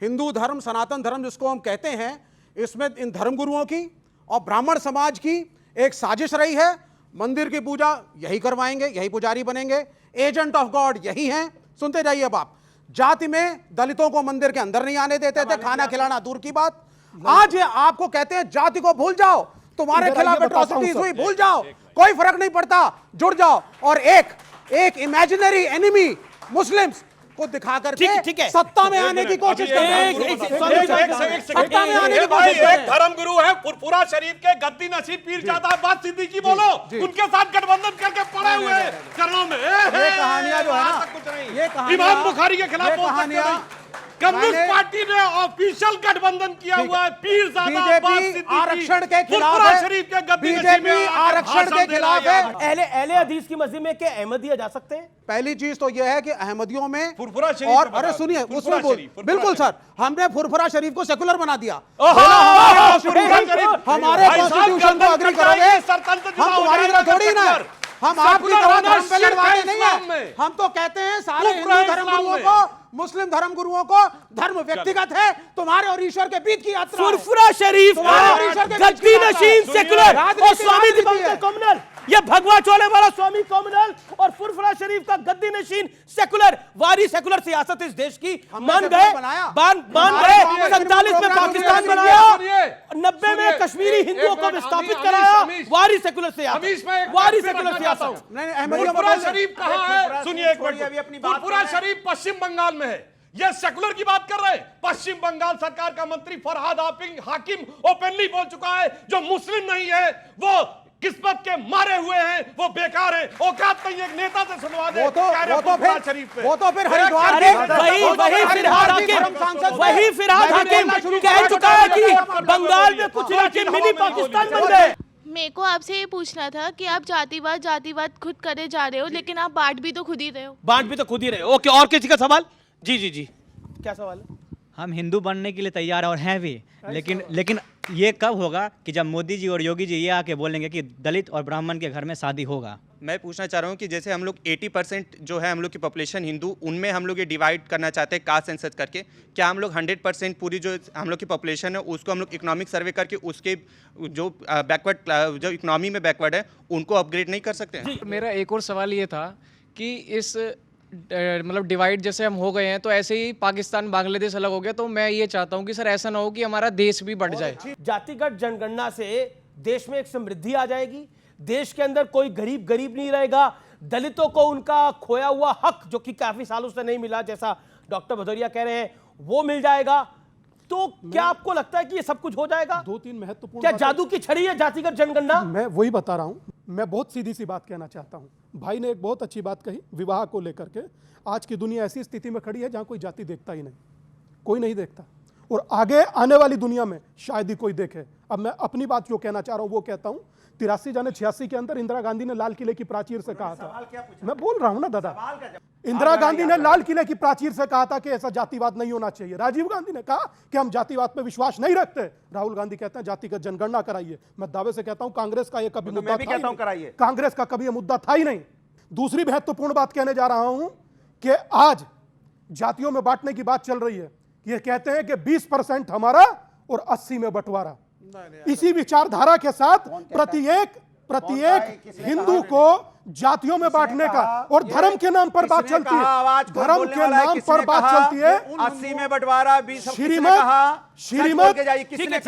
हिंदू धर्म, सनातन धर्म जिसको हम कहते हैं, इसमें इन धर्मगुरुओं की और ब्राह्मण समाज की एक साजिश रही है। मंदिर की पूजा यही करवाएंगे, यही पुजारी बनेंगे, एजेंट ऑफ गॉड यही हैं। सुनते जाइए। अब आप जाति में दलितों को मंदिर के अंदर नहीं आने देते थे, खाना खिलाना दूर की बात। आज ये आपको कहते हैं जाति को भूल जाओ, तुम्हारे खिलाफ एट्रोसिटीज हुई, भूल जाओ, कोई फर्क नहीं पड़ता, जुड़ जाओ। और एक इमेजिनरी एनिमी मुस्लिम्स को दिखा करके सत्ता में आने की कोशिश कर रहे हैं। सत्ता में आने की कोशिश कर रहे हैं। धर्मगुरु है फुरफुरा शरीफ के गद्दी नसीब पीर जाता है, बात सिद्दीकी बोलो, उनके साथ गठबंधन करके पड़े हुए चरणों में। ये कहानियां जो है ना, ये इमाम बुखारी के खिलाफ कहानियां कम्युनिस्ट पार्टी ने ऑफिशियल गठबंधन किया हुआ है। पीरजादा अब्बास सिद्दीकी आरक्षण के खिलाफ फुरफुरा है, शरीफ के गद्दी बीजेपी आरक्षण के खिलाफ है। अहले हदीस की मस्जिद में क्या अहमदिया जा सकते हैं? पहली चीज तो यह है कि अहमदियों में फुरफुरा शरीफ और को अरे बता- सुनिए फुरफुरा उसमें बोल शरीफ, बिल्कुल सर, हमने फुरफुरा शरीफ को सेकुलर बना दिया। हमारे कॉन्स्टिट्यूशन को अग्री करोगे, हम तुम्हारी तरह थोड़ी ना, हम आपकी तरह धर्म पे लड़वाते नहीं है। हम तो कहते हैं सारे हिंदू धर्मगुरुओं को, मुस्लिम धर्मगुरुओं को, धर्म व्यक्तिगत है, तुम्हारे और ईश्वर के बीच की यात्रा है। फुरफुरा शरीफ गद्दी नशीन सेकुलर और स्वामी दीपंकर कम्युनल, ये भगवा चोले वाला स्वामी कम्युनल और फुरफुरा शरीफ का गद्दी नशीन सेकुलर, वारी सेकुलर सियासत इस देश की मान गए, मान गए। 47 में पाकिस्तान बनाया, 90 में कश्मीरी हिंदुओं को विस्थापित कराया, वारी सेकुलर सियासत, वारी सेकुलर सियासत। फुरफुरा शरीफ कहाँ है? सुनिए एक मिनट, फुरफुरा शरीफ पश्चिम बंगाल में है। ये सेकुलर की बात कर रहे हैं। पश्चिम बंगाल सरकार का मंत्री फरहाद हाकिम ओपनली बोल चुका है, जो मुस्लिम नहीं है वो किस्मत के मारे हुए हैं, वो बेकार है। औकात नहीं एक नेता से सुनवा दे। वो तो फिर हरिद्वार वही फिरहाद हाकिम कह चुका है कि बंगाल में कुछ इलाके मिनी पाकिस्तान बन गए। मेरे को आपसे ये पूछना था कि आप जातिवाद खुद करे जा रहे हो, लेकिन आप बांट भी तो खुद ही रहे हो। बांट भी तो खुद ही रहे हो। ओके, और किसी का सवाल? जी जी जी, क्या सवाल है? हम हिंदू बनने के लिए तैयार हैं और हैं भी, लेकिन ये कब होगा कि जब मोदी जी और योगी जी ये आके बोलेंगे कि दलित और ब्राह्मण के घर में शादी होगा। मैं पूछना चाह रहा हूँ कि जैसे हम लोग 80% जो है हम लोग की पॉपुलेशन हिंदू, उनमें हम लोग ये डिवाइड करना चाहते हैं कास्ट सेंसस करके, क्या हम लोग 100% पूरी जो हम लोग की पॉपुलेशन है उसको हम लोग इकोनॉमिक सर्वे करके उसके जो बैकवर्ड, जो इकोनॉमी में बैकवर्ड है, उनको अपग्रेड नहीं कर सकते हैं? मेरा एक और सवाल ये था कि इस मतलब डिवाइड जैसे हम हो गए हैं, तो ऐसे ही पाकिस्तान बांग्लादेश अलग हो गया, तो मैं ये चाहता हूँ कि सर ऐसा ना हो कि हमारा देश भी बढ़ जाए। जातिगत जनगणना से देश में एक समृद्धि आ जाएगी, देश के अंदर कोई गरीब नहीं रहेगा, दलितों को उनका खोया हुआ हक जो कि काफी सालों से नहीं मिला, जैसा डॉक्टर भदौरिया कह रहे हैं, वो मिल जाएगा। तो क्या आपको लगता है कि ये सब कुछ हो जाएगा? 2-3 महत्वपूर्ण, क्या जादू की छड़ी है जातिगत जनगणना? मैं वही बता रहा हूं। मैं बहुत सीधी सी बात कहना चाहता हूं। भाई ने एक बहुत अच्छी बात कही विवाह को लेकर के। आज की दुनिया ऐसी स्थिति में खड़ी है जहां कोई जाति देखता ही नहीं, कोई नहीं देखता, और आगे आने वाली दुनिया में शायद ही कोई देखे। अब मैं अपनी बात जो कहना चाह रहा हूं वो कहता हूं। 83-86 के अंदर इंदिरा गांधी ने लाल किले की प्राचीर से कहा था, मैं बोल रहा हूं ना दादा, इंदिरा गांधी ने लाल किले की प्राचीर से कहा था कि ऐसा जातिवाद नहीं होना चाहिए। राजीव गांधी ने कहा कि हम जातिवाद पे विश्वास नहीं रखते। राहुल गांधी कहते हैं जातिगत जनगणना कराइए। मैं दावे से कहता हूं कांग्रेस का ये कभी मुद्दा था ही नहीं। कांग्रेस का कभी ये मुद्दा था ही नहीं। दूसरी महत्वपूर्ण बात कहने जा रहा हूं कि आज जातियों में बांटने की बात चल रही है। ये कहते हैं कि 20% हमारा और 80 में बंटवारा। इसी विचारधारा के साथ प्रत्येक हिंदू को जातियों में बांटने का और धर्म के नाम पर बात चलती है, धर्म के नाम पर बात चलती है। 80 में बंटवारा, 20 श्रीमत किसने कहा? स्वामी जी बताइए किसने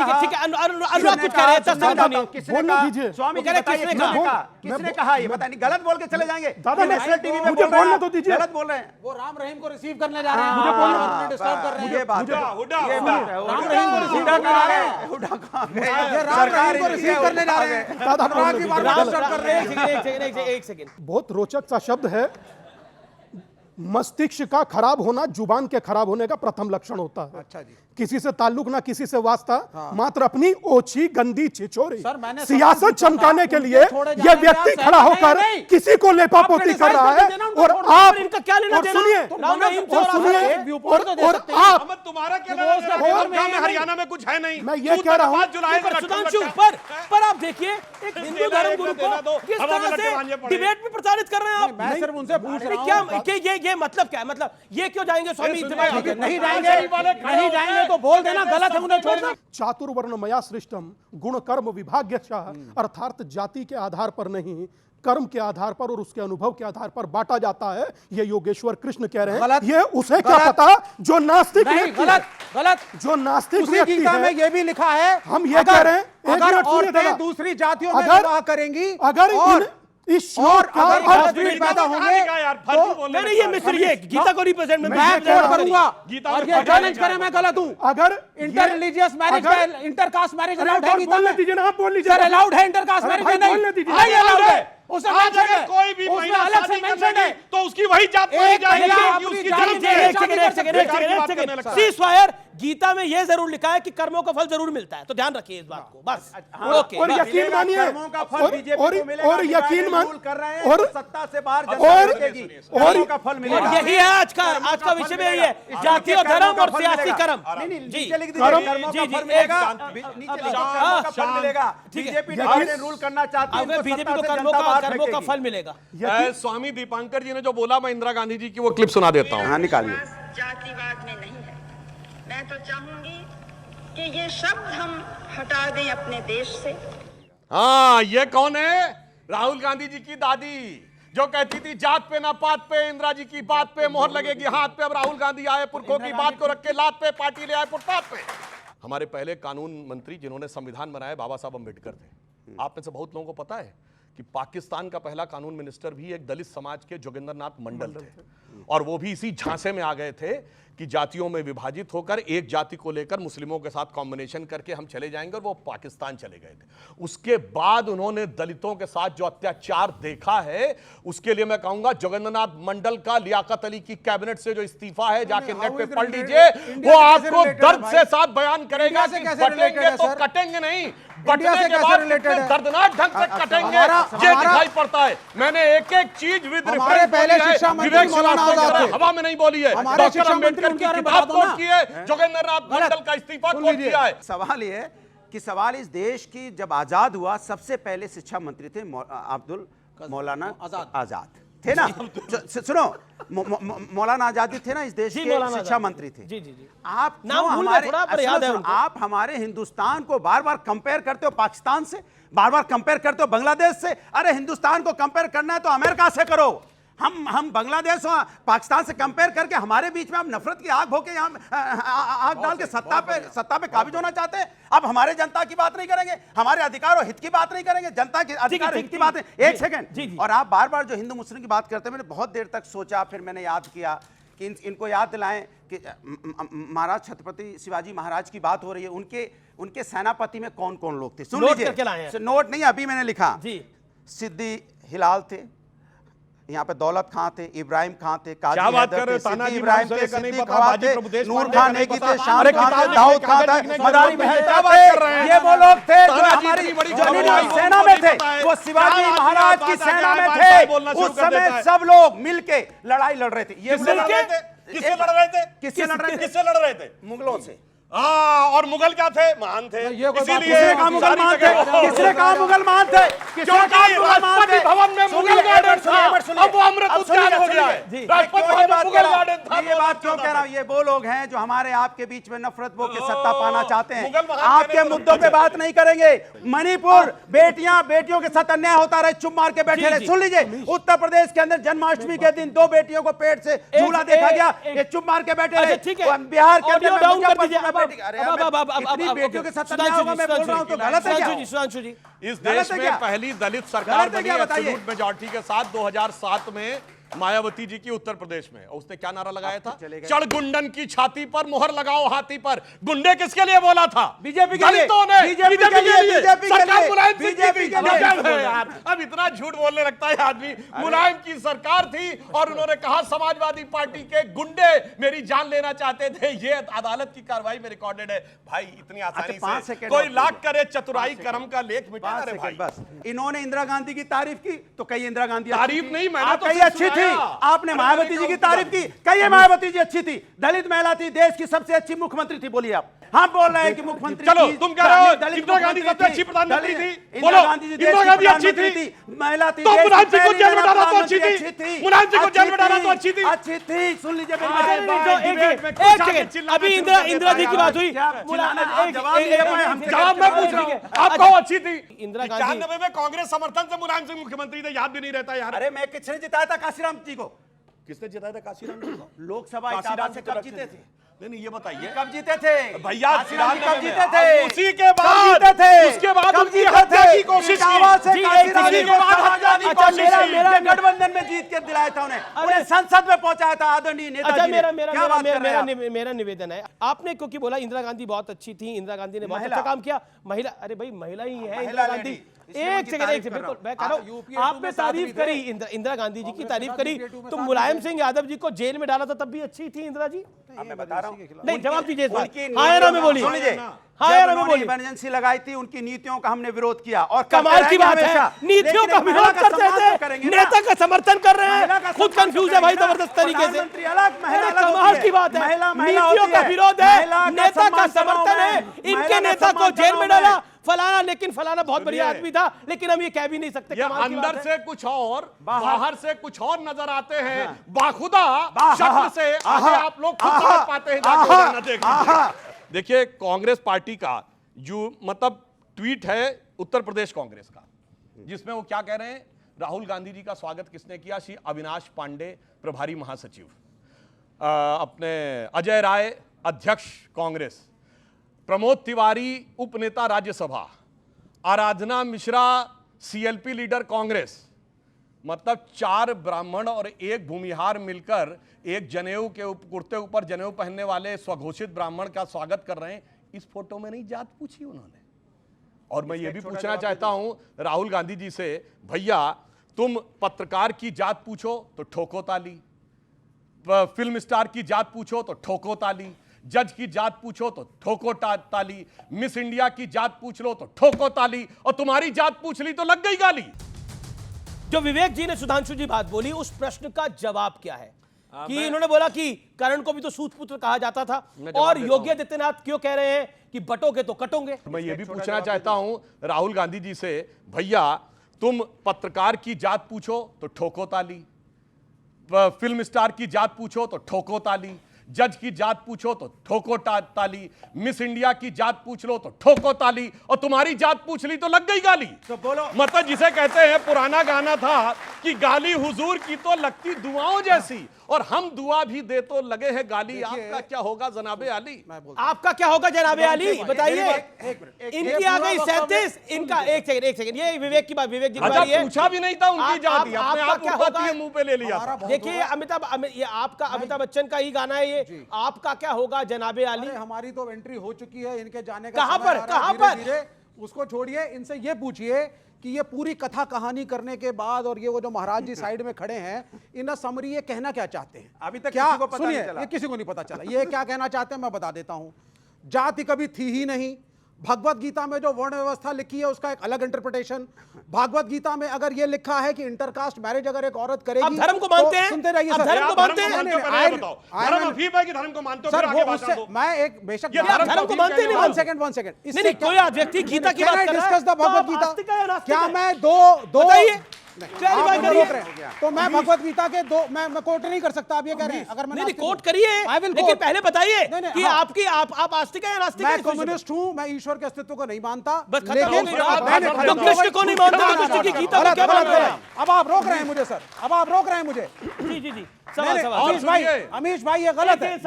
कहा? ये बताइए, गलत बोल के चले जाएंगे। दादा नेशनल टीवी में मुझे बोलने तो दीजिए, गलत बोल रहे हैं। वो राम रहीम को रिसीव करने जा रहे हैं, मुझे बोलने डिस्टर्ब कर रहे हैं। राम रहीम को रिसीव करने जा रहे हैं, राम रहीम को रिसीव करने जा रहे हैं। एक सेकंड, बहुत रोचक सा शब्द है। मस्तिष्क का खराब होना जुबान के खराब होने का प्रथम लक्षण होता है। अच्छा जी, किसी से ताल्लुक ना किसी से वास्ता, मात्र अपनी ओछी गंदी छिछोरी मैंने सियासत चमकाने के लिए यह व्यक्ति खड़ा होकर किसी को लेपापोती कर रहा है। और आप इनका क्या लेना देना? सुनिए और आप तुम्हारा क्या, हरियाणा में कुछ है नहीं। मैं ये कह रहा हूँ पर आप देखिए एक हिंदू धर्मगुरु को किस तरह से डिबेट में प्रचारित कर रहे हैं आप। मैं सिर्फ उनसे पूछ रहा हूं क्या ये मतलब क्या है? मतलब ये क्यों जाएंगे स्वामी? नहीं जाएंगे तो बोल देना, गलत है उन्हें छोड़ना। चातुर्वर्णमया सृष्टम गुण कर्म विभाग्यशः, अर्थात जाति के आधार पर नहीं, कर्म के आधार पर और उसके अनुभव के आधार पर बांटा जाता है। ये योगेश्वर कृष्ण कह रहे हैं। ये उसे क्या पता जो नास्तिक गलत जो नास्तिक गीता में ये भी लिखा है। हम ये कह रहे हैं अगर औरतें दूसरी जातियों में विवाह करेंगी, अगर इस श्लोक का अर्थ पैदा होंगे तो नहीं, ये मिस्र ये गीता को रिप्रेजेंट मैं करूंगा। और ये चैलेंज करें मैं गलत हूं। अगर inter religious marriage, inter caste marriage allowed है गीता में? बोल लीजिए ना, आप बोल लीजिए। सर अलाउड है इंटर कास्ट मैरिज? नहीं अलाउड है। उसमें आज mentioned अगर है। कोई भी उसमें महिला अलग से शादी mentioned करने है। की, तो उसकी वही जात मानी एक जाएगी महिला क्योंकि अपनी उसकी जाति जन्म से है। एक सेकंड, सीज़फायर गीता में यह जरूर लिखा है कि कर्मों का फल जरूर मिलता है, तो ध्यान रखिए इस बात को बस। ओके, और बस। यकीन मानिए कर्मों का फल बीजेपी को मिलेगा, और यकीन मान रूल कर रहे हैं, और तो सत्ता से बाहर जनता देखेगी, कर्मों का फल और मिलेगा। यही है आज का विषय में यही है, जाति और धर्म और सियासी कर्म। नहीं, जी, नीचे लिख दीजिए, कर्मों का फल मिलेगा, नीचे लिखो, कर्मों का फल मिलेगा। बीजेपी रूल करना चाहती है, अब बीजेपी सत्ता को से कर्मों जनता बाहर का फेंकेगी। फल मिलेगा। स्वामी दीपांकर जी ने जो बोला, मैं इंदिरा गांधी जी की वो क्लिप सुना देता हूँ। हाँ, निकालिए। जातिवाद में नहीं है। मैं तो चाहूंगी कि ये शब्द हम हटा दें अपने देश से। हाँ, ये कौन है? राहुल गांधी जी की दादी, जो कहती थी जात पे ना पात पे, इंदिरा जी की बात पे मोहर लगेगी हाथ पे। अब राहुल गांधी आए पुरखों की बात को रख के लात पे, पार्टी ले आए फुटपाथ पे। हमारे पहले कानून मंत्री जिन्होंने संविधान बनाया बाबा साहब अम्बेडकर थे। आप में से बहुत लोगों को पता है कि पाकिस्तान का पहला कानून मिनिस्टर भी एक दलित समाज के जोगिंदरनाथ मंडल थे, और वो भी इसी झांसे में आ गए थे कि जातियों में विभाजित होकर एक जाति को लेकर मुस्लिमों के साथ कॉम्बिनेशन करके हम चले जाएंगे, और वो पाकिस्तान चले गए थे। उसके बाद उन्होंने दलितों के साथ जो अत्याचार देखा है, उसके लिए मैं कहूंगा जोगिंदरनाथ मंडल का लियाकत अली की कैबिनेट से जो इस्तीफा है, जाके नेट पे पढ़ लीजिए, वो आपको दर्द से साथ बयान करेगा कि बटेंगे तो कटेंगे नहीं, बटने के बाद कितने दर्दनाक ढंग से कटेंगे ये दिखाई पड़ता है। मैंने एक एक चीज विद हमारे पहले शिक्षा मंत्री मौलाना आजाद थे, हवा में नहीं बोली है। हमारे शिक्षा मंत्री की किताब कोट की है, जोगिंदरनाथ मंडल का इस्तीफा कोट किया है। सवाल ये है कि सवाल इस देश की जब आजाद हुआ, सबसे पहले शिक्षा मंत्री थे अब्दुल मौलाना आजाद थे ना। सुनो, मौलाना आजादी थे ना इस देश के शिक्षा मंत्री थे। जी जी जी। आप नाम भूल गए थोड़ा, पर याद है उनको। आप हमारे हिंदुस्तान को बार बार कंपेयर करते हो पाकिस्तान से, बार बार कंपेयर करते हो बांग्लादेश से। अरे हिंदुस्तान को कंपेयर करना है तो अमेरिका से करो। हम बांग्लादेश और पाकिस्तान से कंपेयर करके हमारे बीच में आप नफरत की आग भोके आग डाल के सत्ता पे काबिज होना चाहते हैं। अब हमारे जनता की बात नहीं करेंगे, हमारे अधिकार और हित की बात नहीं करेंगे, जनता के अधिकार और हित की बात नहीं। एक सेकंड, और आप बार बार जो हिंदू मुस्लिम की बात करते हैं, मैंने बहुत देर तक सोचा, फिर मैंने याद किया कि इनको याद दिलाएं कि महाराज छत्रपति शिवाजी महाराज की बात हो रही है, उनके सेनापति में कौन कौन लोग थे, सुन लीजिए। नोट नहीं, अभी मैंने लिखा। सिद्दी हिलाल थे, यहाँ पे दौलत खां थे, इब्राहिम खां थे, काजी हैदर थे, सिद्दी इब्राहिम थे, सिद्दी खवान थे, नूर खान नेगी थे, शाम खान थे, दाऊद खान थे, मदारी मेहता थे। ये वो लोग थे जो हमारी सेना में थे, वो शिवाजी महाराज की सेना में थे। उस समय सब लोग मिलके लड़ाई लड़ रहे थे। ये किससे लड़ रहे थे? किससे लड़ रहे थे? किससे लड़ रहे थे? मुगलों से। हाँ, और मुगल क्या थे? महान थे। किसने कहा मुगल महान थे? किसने कहा मुगल महान थे? राष्ट्रपति भवन में मुगल गार्डन था, अब वो अमृत उद्यान हो गया है। राष्ट्रपति भवन में मुगल गार्डन था। ये बात क्यों कह रहा हूँ? ये वो लोग हैं जो हमारे आपके बीच में नफरत बो के सत्ता पाना चाहते हैं। आपके मुद्दों पे बात नहीं करेंगे। मणिपुर बेटियों के साथ अन्याय होता रहे, चुप मार के बैठे रहे। सुन लीजिए, उत्तर प्रदेश के अंदर जन्माष्टमी के दिन 2 बेटियों को पेट से झूला देखा गया, ये चुप मार के बैठे रहे। बिहार के अंदर बेटियों के साथ अन्याय होगा, मैं बोल रहा हूं तो गलत है क्या? सुधांशु जी, इस देश में पहली दलित सरकार बनी एब्सोल्यूट मेजॉरिटी के साथ 2007 में मायावती जी की उत्तर प्रदेश में। उसने क्या नारा लगाया था? चढ़ गुंडन की छाती पर मोहर लगाओ हाथी पर। गुंडे किसके लिए बोला था? बीजेपी के लिए। बीजेपी के लिए। सरकार मुलायम सिंह की थी यार। अब इतना झूठ बोलने लगता है आदमी। मुलायम की सरकार थी और उन्होंने कहा समाजवादी पार्टी के गुंडे मेरी जान लेना चाहते थे। ये अदालत की कार्रवाई में रिकॉर्डेड है। भाई इतनी आसानी से कोई लाख करे चतुराई कर्म का लेख मिटा रहे भाई। बस इन्होंने इंदिरा गांधी की तारीफ की तो कई इंदिरा गांधी तारीफ नहीं, मैंने तो कई अच्छी थी। आपने मायावती जी की तारीफ की, कहिए मायावती जी अच्छी थी, दलित महिला थी, देश की सबसे अच्छी मुख्यमंत्री थी। बोलिए आप। हम बोल रहे हैं कि मुख्यमंत्री चलो तुम कह रहे हो इंदिरा गांधी सबसे अच्छी प्रधानमंत्री थी। बोलो इंदिरा गांधी अच्छी थी, महिला थी, तो मुलायम सिंह को जेल में डाला तो अच्छी थी। मुलायम सिंह को जेल में डाला तो अच्छी थी। अच्छी थी, सुन लीजिए अभी इंदिरा जी की बात हुई, जवाब मैं पूछ रहा हूँ, आप कहो अच्छी थी। इंदिरा गांधी 91 में कांग्रेस समर्थन से मुलायम सिंह मुख्यमंत्री थे, याद भी नहीं रहता यार। अरे मैं किसने जिताया था? काशीराम जी को। किसने जिताया था काशीराम जी को? लोकसभा इटावा से कब जीते थे? नहीं ये बताइए कब जीते थे भैया? कब जीते थे? उसी के बाद जीते थे, उसके बाद कब उनकी जीते हत्या थे? की कोशिश इटावा से की। काशीराम को हत्या की कोशिश की। मेरा गठबंधन में जीत के दिलाया था उन्हें संसद में पहुंचाया था आदरणीय नेताजी ने। मेरा निवेदन है, आपने क्योंकि बोला इंदिरा गांधी बहुत अच्छी थी, इंदिरा गांधी ने बहुत अच्छा काम किया। महिला, अरे भाई महिला ही है इंदिरा गांधी। एक सेकंड बिल्कुल मैं कह रहा हूं, आपने तारीफ करी इंदिरा गांधी जी की तारीफ करी, तो मुलायम सिंह यादव जी को जेल में डाला था तब भी अच्छी थी इंदिरा जी? मैं बता रहा हूँ, नहीं जवाब दीजिए, हाँ या ना में बोलिए, हाँ या ना में बोलिए। इमरजेंसी लगाई थी, उनकी नीतियों का हमने विरोध किया और कमाल की बात है, नीतियों का विरोध करते थे, नेता का समर्थन कर रहे हैं, खुद कंफ्यूज है भाई जबरदस्त तरीके से। कमाल की बात है, नीतियों का विरोध है, नेता का समर्थन है, इनके नेता को जेल में डाला फलाना, लेकिन फलाना बहुत बढ़िया आदमी था, लेकिन हम ये कह भी नहीं सकते। अंदर से कुछ और बाहर से कुछ और नजर आते हैं, बाखुदा शक्ल से आगे आप लोग खुद समझ पाते हैं। देखिए कांग्रेस पार्टी का जो मतलब ट्वीट है उत्तर प्रदेश कांग्रेस का, जिसमें वो क्या कह रहे हैं, राहुल गांधी जी का स्वागत किसने किया? श्री अविनाश पांडे प्रभारी महासचिव, अपने अजय राय अध्यक्ष कांग्रेस, प्रमोद तिवारी उपनेता राज्यसभा, आराधना मिश्रा सीएलपी लीडर कांग्रेस, मतलब 4 ब्राह्मण और 1 भूमिहार मिलकर एक जनेऊ के कुर्ते ऊपर जनेऊ पहनने वाले स्वघोषित ब्राह्मण का स्वागत कर रहे हैं। इस फोटो में नहीं जात पूछी उन्होंने। और मैं ये भी पूछना चाहता हूं राहुल गांधी जी से, भैया तुम पत्रकार की जात पूछो तो ठोको ताली, फिल्म स्टार की जात पूछो तो ठोको ताली, जज की जात पूछो तो ठोको ताली, मिस इंडिया की जात पूछ लो तो ठोको ताली, और तुम्हारी जात पूछ ली तो लग गई गाली। जो विवेक जी ने सुधांशु जी बात बोली, उस प्रश्न का जवाब क्या है? कि इन्होंने बोला कि करण को भी तो सूतपुत्र कहा जाता था, और योगी आदित्यनाथ क्यों कह रहे हैं कि बटोगे तो कटोगे? मैं ये भी पूछना चाहता हूं राहुल गांधी जी से, भैया तुम पत्रकार की जात पूछो तो ठोको ताली, फिल्म स्टार की जात पूछो तो ठोको ताली, जज की जात पूछो तो ठोको ताली, मिस इंडिया की जात पूछ लो तो ठोको ताली, और तुम्हारी जात पूछ ली तो लग गई गाली। तो बोलो, मतलब जिसे कहते हैं, पुराना गाना था कि गाली हुजूर की तो लगती दुआओं जैसी, और हम दुआ भी दे तो लगे हैं गाली। आपका क्या होगा जनाबे अली? आपका क्या होगा जनाबे अली, बताइए। इनकी आ गई 37, इनका एक सेकंड, ये विवेक की बात, विवेक जी की बात है। पूछा भी नहीं था उनकी जाति, अपने आप उठाती मुंह पे ले लिया। देखिए ये आपका अमिताभ बच्चन का ही गाना है ये, आपका क्या होगा जनाबे अली? हमारी तो एंट्री हो चुकी है, इनके जाने का कहां पर? उसको छोड़िए, इनसे ये पूछिए कि ये पूरी कथा कहानी करने के बाद और ये वो जो महाराज जी साइड में खड़े हैं, इन समरी ये कहना क्या चाहते हैं? अभी तक क्या किसी को पता नहीं चला। ये किसी को नहीं पता चला ये क्या कहना चाहते हैं, मैं बता देता हूं। जाति कभी थी ही नहीं। भगवत गीता में जो वर्ण व्यवस्था लिखी है उसका एक अलग इंटरप्रिटेशन। भागवत गीता में अगर ये लिखा है कि इंटरकास्ट मैरिज अगर एक औरत करेगी, आप धर्म को मानते हैं? सुनते रहिए सर, धर्म को मानते हैं? धर्म अफीफ है कि धर्म को मानते हो? सर वो उससे मैं एक बेशक धर्म को मानते नहीं। 1 सेकंड नहीं, कोई व्यक्ति गीता की बात कर रहा है, डिस्कस द भगवत गीता। क्या मैं दो तो मैं भगवत गीता के मैं कोट नहीं कर सकता। आप ये कह रहे हैं, अगर मैं कोट करिए, लेकिन पहले बताइए कि आप आस्तिक हैं या नास्तिक हैं? मैं कम्युनिस्ट हूं, मैं ईश्वर के अस्तित्व को नहीं मानता, लेकिन कृष्ण को नहीं मानता, कृष्ण की गीता को क्या मानते हैं? अब आप रोक रहे हैं मुझे सर, अब आप रोक रहे हैं मुझे। जी अमीश भाई ये गलत है, ये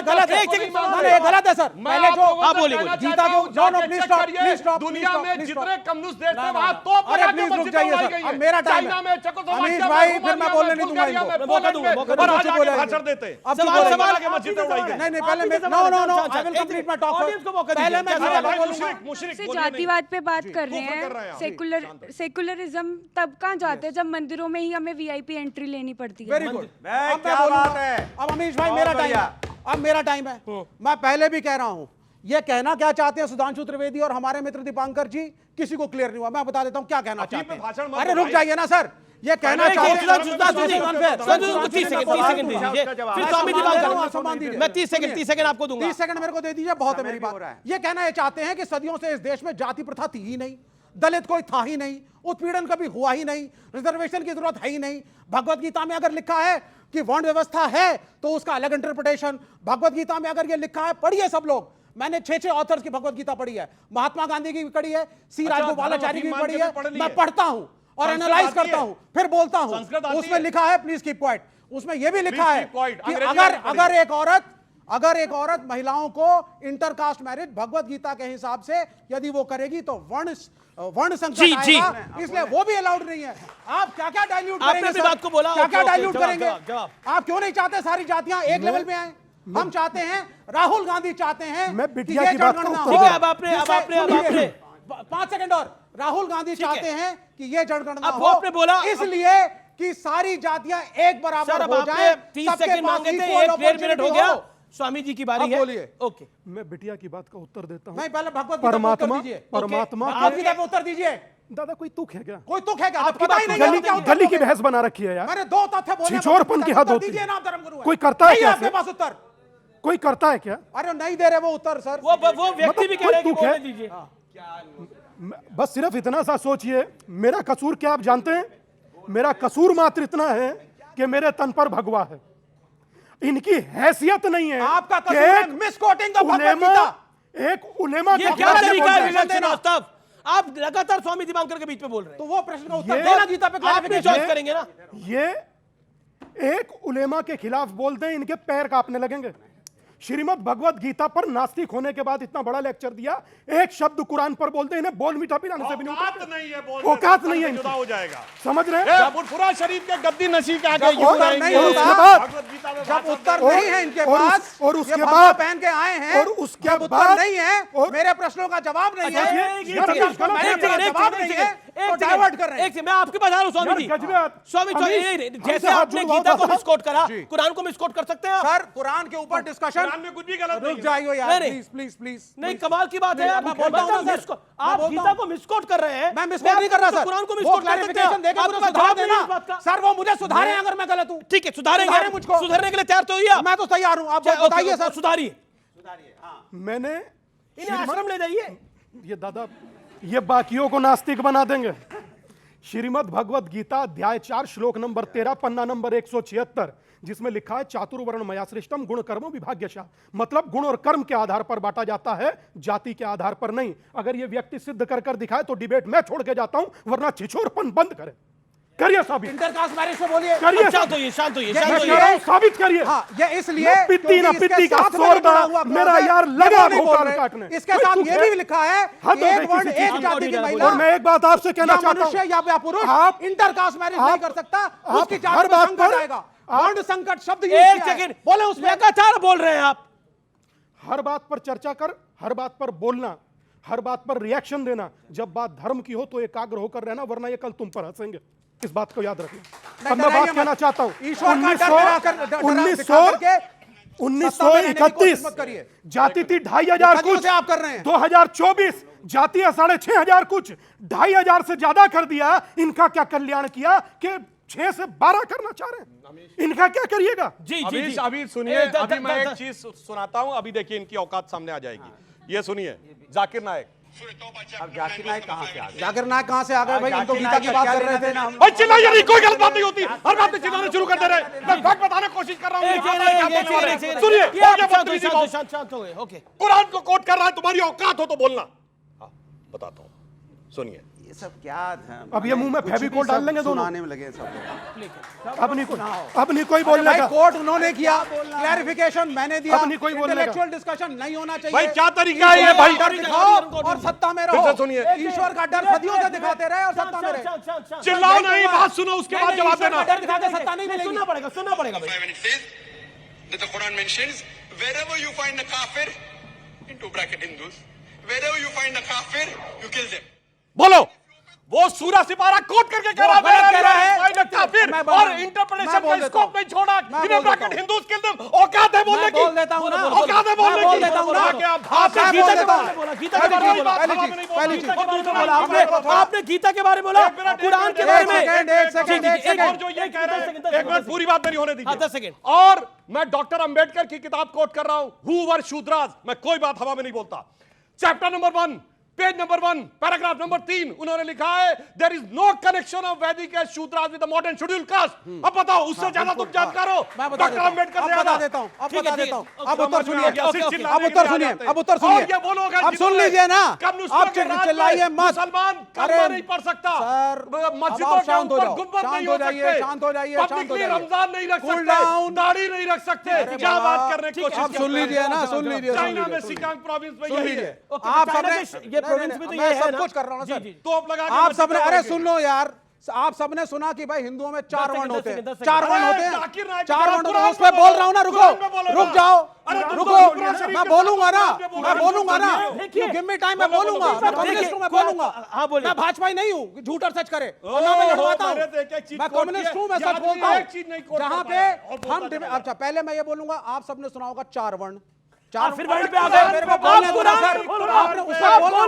गलत है, ये गलत है सर। पहले जो आप बोलिए गीता को प्लीज स्टॉप। दुनिया में जितने कम्युनिस्ट देश थे वहां तो अरे प्लीज रुक जाइए सर, अब मेरा टाइम है। अमीश भाई फिर मैं बोलने नहीं दूंगा इनको, मौका दूंगा भाषण देते। अब सवाल नहीं पहले no I will complete my talk. पहले मैं जातिवाद पे बात कर रहे हैं। सेकुलरिज्म तब कहाँ जाते हैं जब मंदिरों में ही हमें वीआईपी एंट्री लेनी पड़ती है। वेरी गुड, क्या बात है। अब अमीश भाई मेरा टाइम है, अब मेरा टाइम है। मैं पहले भी कह रहा हूं, ये कहना क्या चाहते हैं सुधांशु त्रिवेदी और हमारे मित्र दीपांकर जी, किसी को क्लियर नहीं हुआ। मैं बता देता हूं क्या कहना चाहते हैं। अरे रुक जाइए ना सर, ये कहना चाहते हैं। मैं 30 सेकंड आपको दूंगा। 30 सेकंड मेरे को दे दीजिए, बहुत है मेरी बात। ये कहना ये चाहते हैं कि सदियों से इस देश में जाति प्रथा थी ही नहीं, दलित कोई था ही नहीं, उत्पीड़न कभी हुआ ही नहीं, रिजर्वेशन की जरूरत है ही नहीं। भगवत गीता में अगर लिखा है कि वर्ण व्यवस्था है तो उसका अलग इंटरप्रिटेशन। भगवत गीता में अगर ये लिखा है, पढ़िए सब लोग, मैंने 6 ऑथर्स की भगवत गीता पढ़ी है, महात्मा गांधी की भी पढ़ी है, सी राजगोपालाचारी की भी पढ़ी है। मैं पढ़ता हूं और एनालाइज करता हूं, फिर बोलता हूं। उसमें लिखा है, प्लीज कीप क्वाइट, उसमें यह भी लिखा है कि अगर एक औरत महिलाओं को इंटरकास्ट मैरिज भगवत गीता के हिसाब से यदि वो करेगी तो वर्ण संकट आएगा, इसलिए वो भी अलाउड नहीं है। आप क्या क्या डाइल्यूट करेंगे सर? बात को बोला, क्या डाइल्यूट करेंगे? आप क्यों नहीं चाहते सारी जातियां एक लेवल में आए? हम चाहते हैं, राहुल गांधी चाहते हैं। मैं बिटिया की बात करता हूं। ठीक है, अब आपने 5 सेकंड और राहुल गांधी चाहते हैं कि ये जनगणना अब वो आपने बोला इसलिए कि सारी जातियां एक बराबर हो जाए। 30 सेकंड मांगे थे, 1.5 मिनट हो गया। स्वामी जी की बारी है। बोलिए। ओके, मैं बिटिया की बात का उत्तर देता हूं। नहीं, पहले भगवत गीता का उत्तर दीजिए। परमात्मा आप गीता का उत्तर दीजिए। दादा कोई तुक है क्या? कोई तुक है क्या? आपको पता ही नहीं, गली की बहस बना रखी है यार। मैंने दो तथ्य बोले, छिछोरपन की हद होती है। दीजिए ना, धर्मगुरु है। कोई करता है क्या? आपके पास उत्तर कोई करता है क्या? अरे नहीं दे रहे वो उत्तर सर। वो व्यक्ति भी कह रहे हैं कि बोलने दीजिए। बस सिर्फ इतना सा सोचिए, मेरा कसूर क्या आप जानते हैं? मेरा कसूर मात्र इतना है कि मेरे तन पर भगवा है। इनकी हैसियत नहीं है। आपका कसूर है मिसकोटिंग द भगवत गीता। एक उलेमा ये क्या तरीका है विवेक श्रीवास्तव? आप लगातार स्वामी दीपांकर के बीच में बोल रहे हैं। तो वो प्रश्न का उत्तर देना गीता पे क्लैरिफिकेशन करेंगे ना। ये एक उलेमा के खिलाफ बोलते हैं, इनके पैर कांपने लगेंगे। श्रीमद् भगवत गीता पर नास्तिक होने के बाद इतना बड़ा लेक्चर दिया, एक शब्द कुरान पर बोलते हैं, इन्हें बोल मीठा पिलाने से भी नहीं औकात नहीं है बोलने, औकात नहीं है, जुदा हो जाएगा। समझ रहे हैं? जब फुरफुरा शरीफ के गद्दी नशीब के आगे जब उत्तर नहीं है इनके पास, और उसके बाद पहन के आए हैं, और उसके उत्तर नहीं है, मेरे प्रश्नों का जवाब नहीं है, डाइवर्ट कर रहे हैं। मैं आपके पास आ रहा हूं स्वामी जी। स्वामी जैसे आपने गीता को मिसकोट करा, कुरान को मिसकोट कर सकते हैं सर? कुरान के ऊपर डिस्कशन में कुछ भी गलत रुक जाइए यार, प्लीज प्लीज। नहीं, कमाल की बात है। आप गीता को मिसकोट कर रहे हैं। मैं मिसकोट नहीं कर रहा सर। कुरान को मिसकोट कर सकते हैं। आपको सुधार देना सर, वो मुझे सुधारें अगर मैं गलत हूं। ठीक है, सुधारेंगे मुझको। सुधारने के लिए तैयार तो हुई आप? मैं तो तैयार हूं। आप बताइए सर। सुधारिए। मैंने इन्हें आश्रम ले जाइए। ये दादा, ये बाकियों को नास्तिक बना देंगे। श्रीमद् भगवत गीता अध्याय 4 श्लोक नंबर 13 पन्ना नंबर 176, जिसमें लिखा है चातुर्वर्ण मया सृष्टम गुण कर्मो विभाग्यशः। मतलब गुण और कर्म के आधार पर बांटा जाता है, जाति के आधार पर नहीं। अगर ये व्यक्ति सिद्ध कर दिखाए तो डिबेट मैं छोड़ के जाता हूं, वरना छिछोरपन बंद करे। करिए साबित। इंटरकास्ट मैरिज पे बोलिए। करिए, शांत होइए, शांत होइए, साबित करिए। हाँ, ये इसलिए पित्ती ना पित्ती का सौदा मेरा यार लगा भोकाल काटने। इसके साथ ये भी लिखा है एक वर्ण एक जाति की महिला। और मैं एक बात आपसे कहना चाहता हूं, या पुरुष इंटरकास्ट मैरिज नहीं कर सकता, उसकी जाति में संकट आएगा। वर्ण संकट शब्द एक सेकंड बोले, उसमें लगातार बोल रहे हैं आप। हर बात पर चर्चा कर, हर बात पर बोलना, हर बात पर रिएक्शन देना। जब बात धर्म की हो तो एकाग्र होकर रहना, वरना ये कल तुम पर हंसेंगे। इस बात को याद रखना। अब मैं बात कहना चाहता हूं, 1931 जाति थी 2500 कुछ, आप कर रहे हैं 2024 जाति है 6500 कुछ, 2500 से ज्यादा कर दिया। इनका क्या कल्याण किया कि 6 से 12 करना चाह रहे हैं? इनका क्या करिएगा? जी जी, अभी सुनिए, अभी मैं एक चीज सुनाता हूं। अभी देखिए इनकी औकात सामने आ जाएगी। ये सुनिए, जाकिर नायक। अब जाकिर नायक कहां से आ गए? जाकिर नायक कहां से आ गए भाई? हम तो गीता की बात कर रहे थे ना। भाई चिल्लाइए नहीं, कोई गलत बात नहीं होती। हर बात में चिल्लाना शुरू कर दे रहे। मैं फैक्ट बताने की कोशिश कर रहा हूं। सुनिए, शांत हो गए। ओके, कुरान को कोट कर रहा है, तुम्हारी औकात हो तो बोलना। बताता हूं, सुनिए। ये सब क्या था? अब ये मुंह में फेविकोल डाल लेंगे दोनों। सुनाने में लगे सब। अब नहीं कोई बोलने का। कोर्ट उन्होंने किया, क्लैरिफिकेशन मैंने दिया। अब नहीं कोई बोलने का। इंटेलेक्चुअल डिस्कशन नहीं होना चाहिए। भाई क्या तरीका है ये भाई? डर दिखाओ और सत्ता में रहो। सुनिए, ईश्वर का डर सदियों से दिखाते रहे और सत्ता में रहे। चिल्लाओ नहीं, बात सुनो, उसके बाद जवाब देना। डर दिखाते सत्ता नहीं मिलेगी। सुनना पड़ेगा भाई। The Quran mentions wherever you find a kafir, into bracket Hindus, wherever you find a kafir, you kill them. बोलो, वो सूरह सिपारा कोट करके कह रहा है काफिर, और इंटरप्रिटेशन का स्कोप नहीं छोड़ा। इन्हें ब्रैकेट हिंदूज किल देम। औकात है बोलने की। बोल देता हूं ना, औकात है बोलने की। बोल देता हूं ना। आपने गीता के बारे में बोला, गीता के बारे में बोला, आपने गीता के बारे में बोला, कुरान के बारे में। और जो ये कह रहे हैं, एक मिनट, पूरी बात मेरी होने दीजिए। 10 सेकंड। और मैं डॉक्टर अंबेडकर की किताब कोट कर रहा हूं, हु वर शूद्रास। मैं कोई बात हवा में नहीं बोलता। Chapter number 1 page number 1 paragraph number 3 उन्होंने लिखा है, there is no connection of Vedic age Shudras with the modern schedule caste. अब बताओ, उससे ज्यादा तुम जानकार हो डॉक्टर अंबेडकर से? बता देता हूं, अब बता देता हूं। अब उत्तर सुनिए, अब उत्तर सुनिए, अब उत्तर सुनिए। ये बोलो, अब सुन लीजिए ना, आप चिल्लाइए मत। मुसलमान कलमा नहीं पढ़ सकता, मस्जिदों के ऊपर गुंबद नहीं हो सकते, शांत हो जाइए, पब्लिकली रमजान नहीं रख सकते, दाढ़ी नहीं रख सकते। क्या बात करने की कोशिश? अब सुन लीजिए ना, सुन लीजिए। चाइना में सिकांग प्रोविंस में यही है। आप सबने प्रोविंस में तो ये है सब कुछ कर रहा हूं सर। तोप लगा के आप सबने, अरे सुन लो यार, आप सबने सुना कि भाई हिंदुओं में 4 वर्ण होते हैं, 10 4 वर्ण होते जाकिर हैं, नायक 4 वर्ण कुरान होते हैं। उस पर बोल रहा हूं ना, रुक जाओ, रुको, मैं बोलूंगा ना, गिव मी टाइम, मैं बोलूंगा, मैं कम्युनिस्ट हूं, मैं बोलूंगा। मैं भाजपाई नहीं हूं, झूठ और सच करे, और ना मैं लड़वाता हूं, मैं कम्युनिस्ट हूं, मैं सच बोलता हूं। जहां पे हम अच्छा, पहले मैं ये बोलूंगा, आप सबने सुना होगा 4 वर्ण, 4 फिर वर्ण पे आ गए। मेरे को बोलने दो ना सर, आपने उस पर बोलना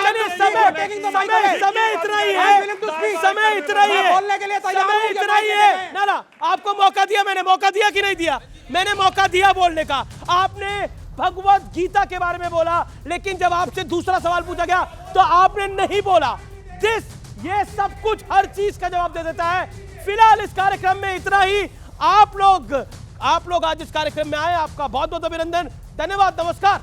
चलिए, समय इतना ही है, समय इतना ही है, बोलने के लिए तैयार समय इतना ही है। ना ना, आपको मौका दिया, मैंने मौका दिया कि नहीं दिया? मैंने मौका दिया बोलने का। आपने भगवत गीता के बारे में बोला, लेकिन जब आपसे दूसरा सवाल पूछा गया तो आपने नहीं बोला। ये सब कुछ हर चीज का जवाब दे देता है। फिलहाल इस कार्यक्रम में इतना ही। आप लोग आज इस कार्यक्रम में आए, आपका बहुत बहुत अभिनंदन, धन्यवाद, नमस्कार।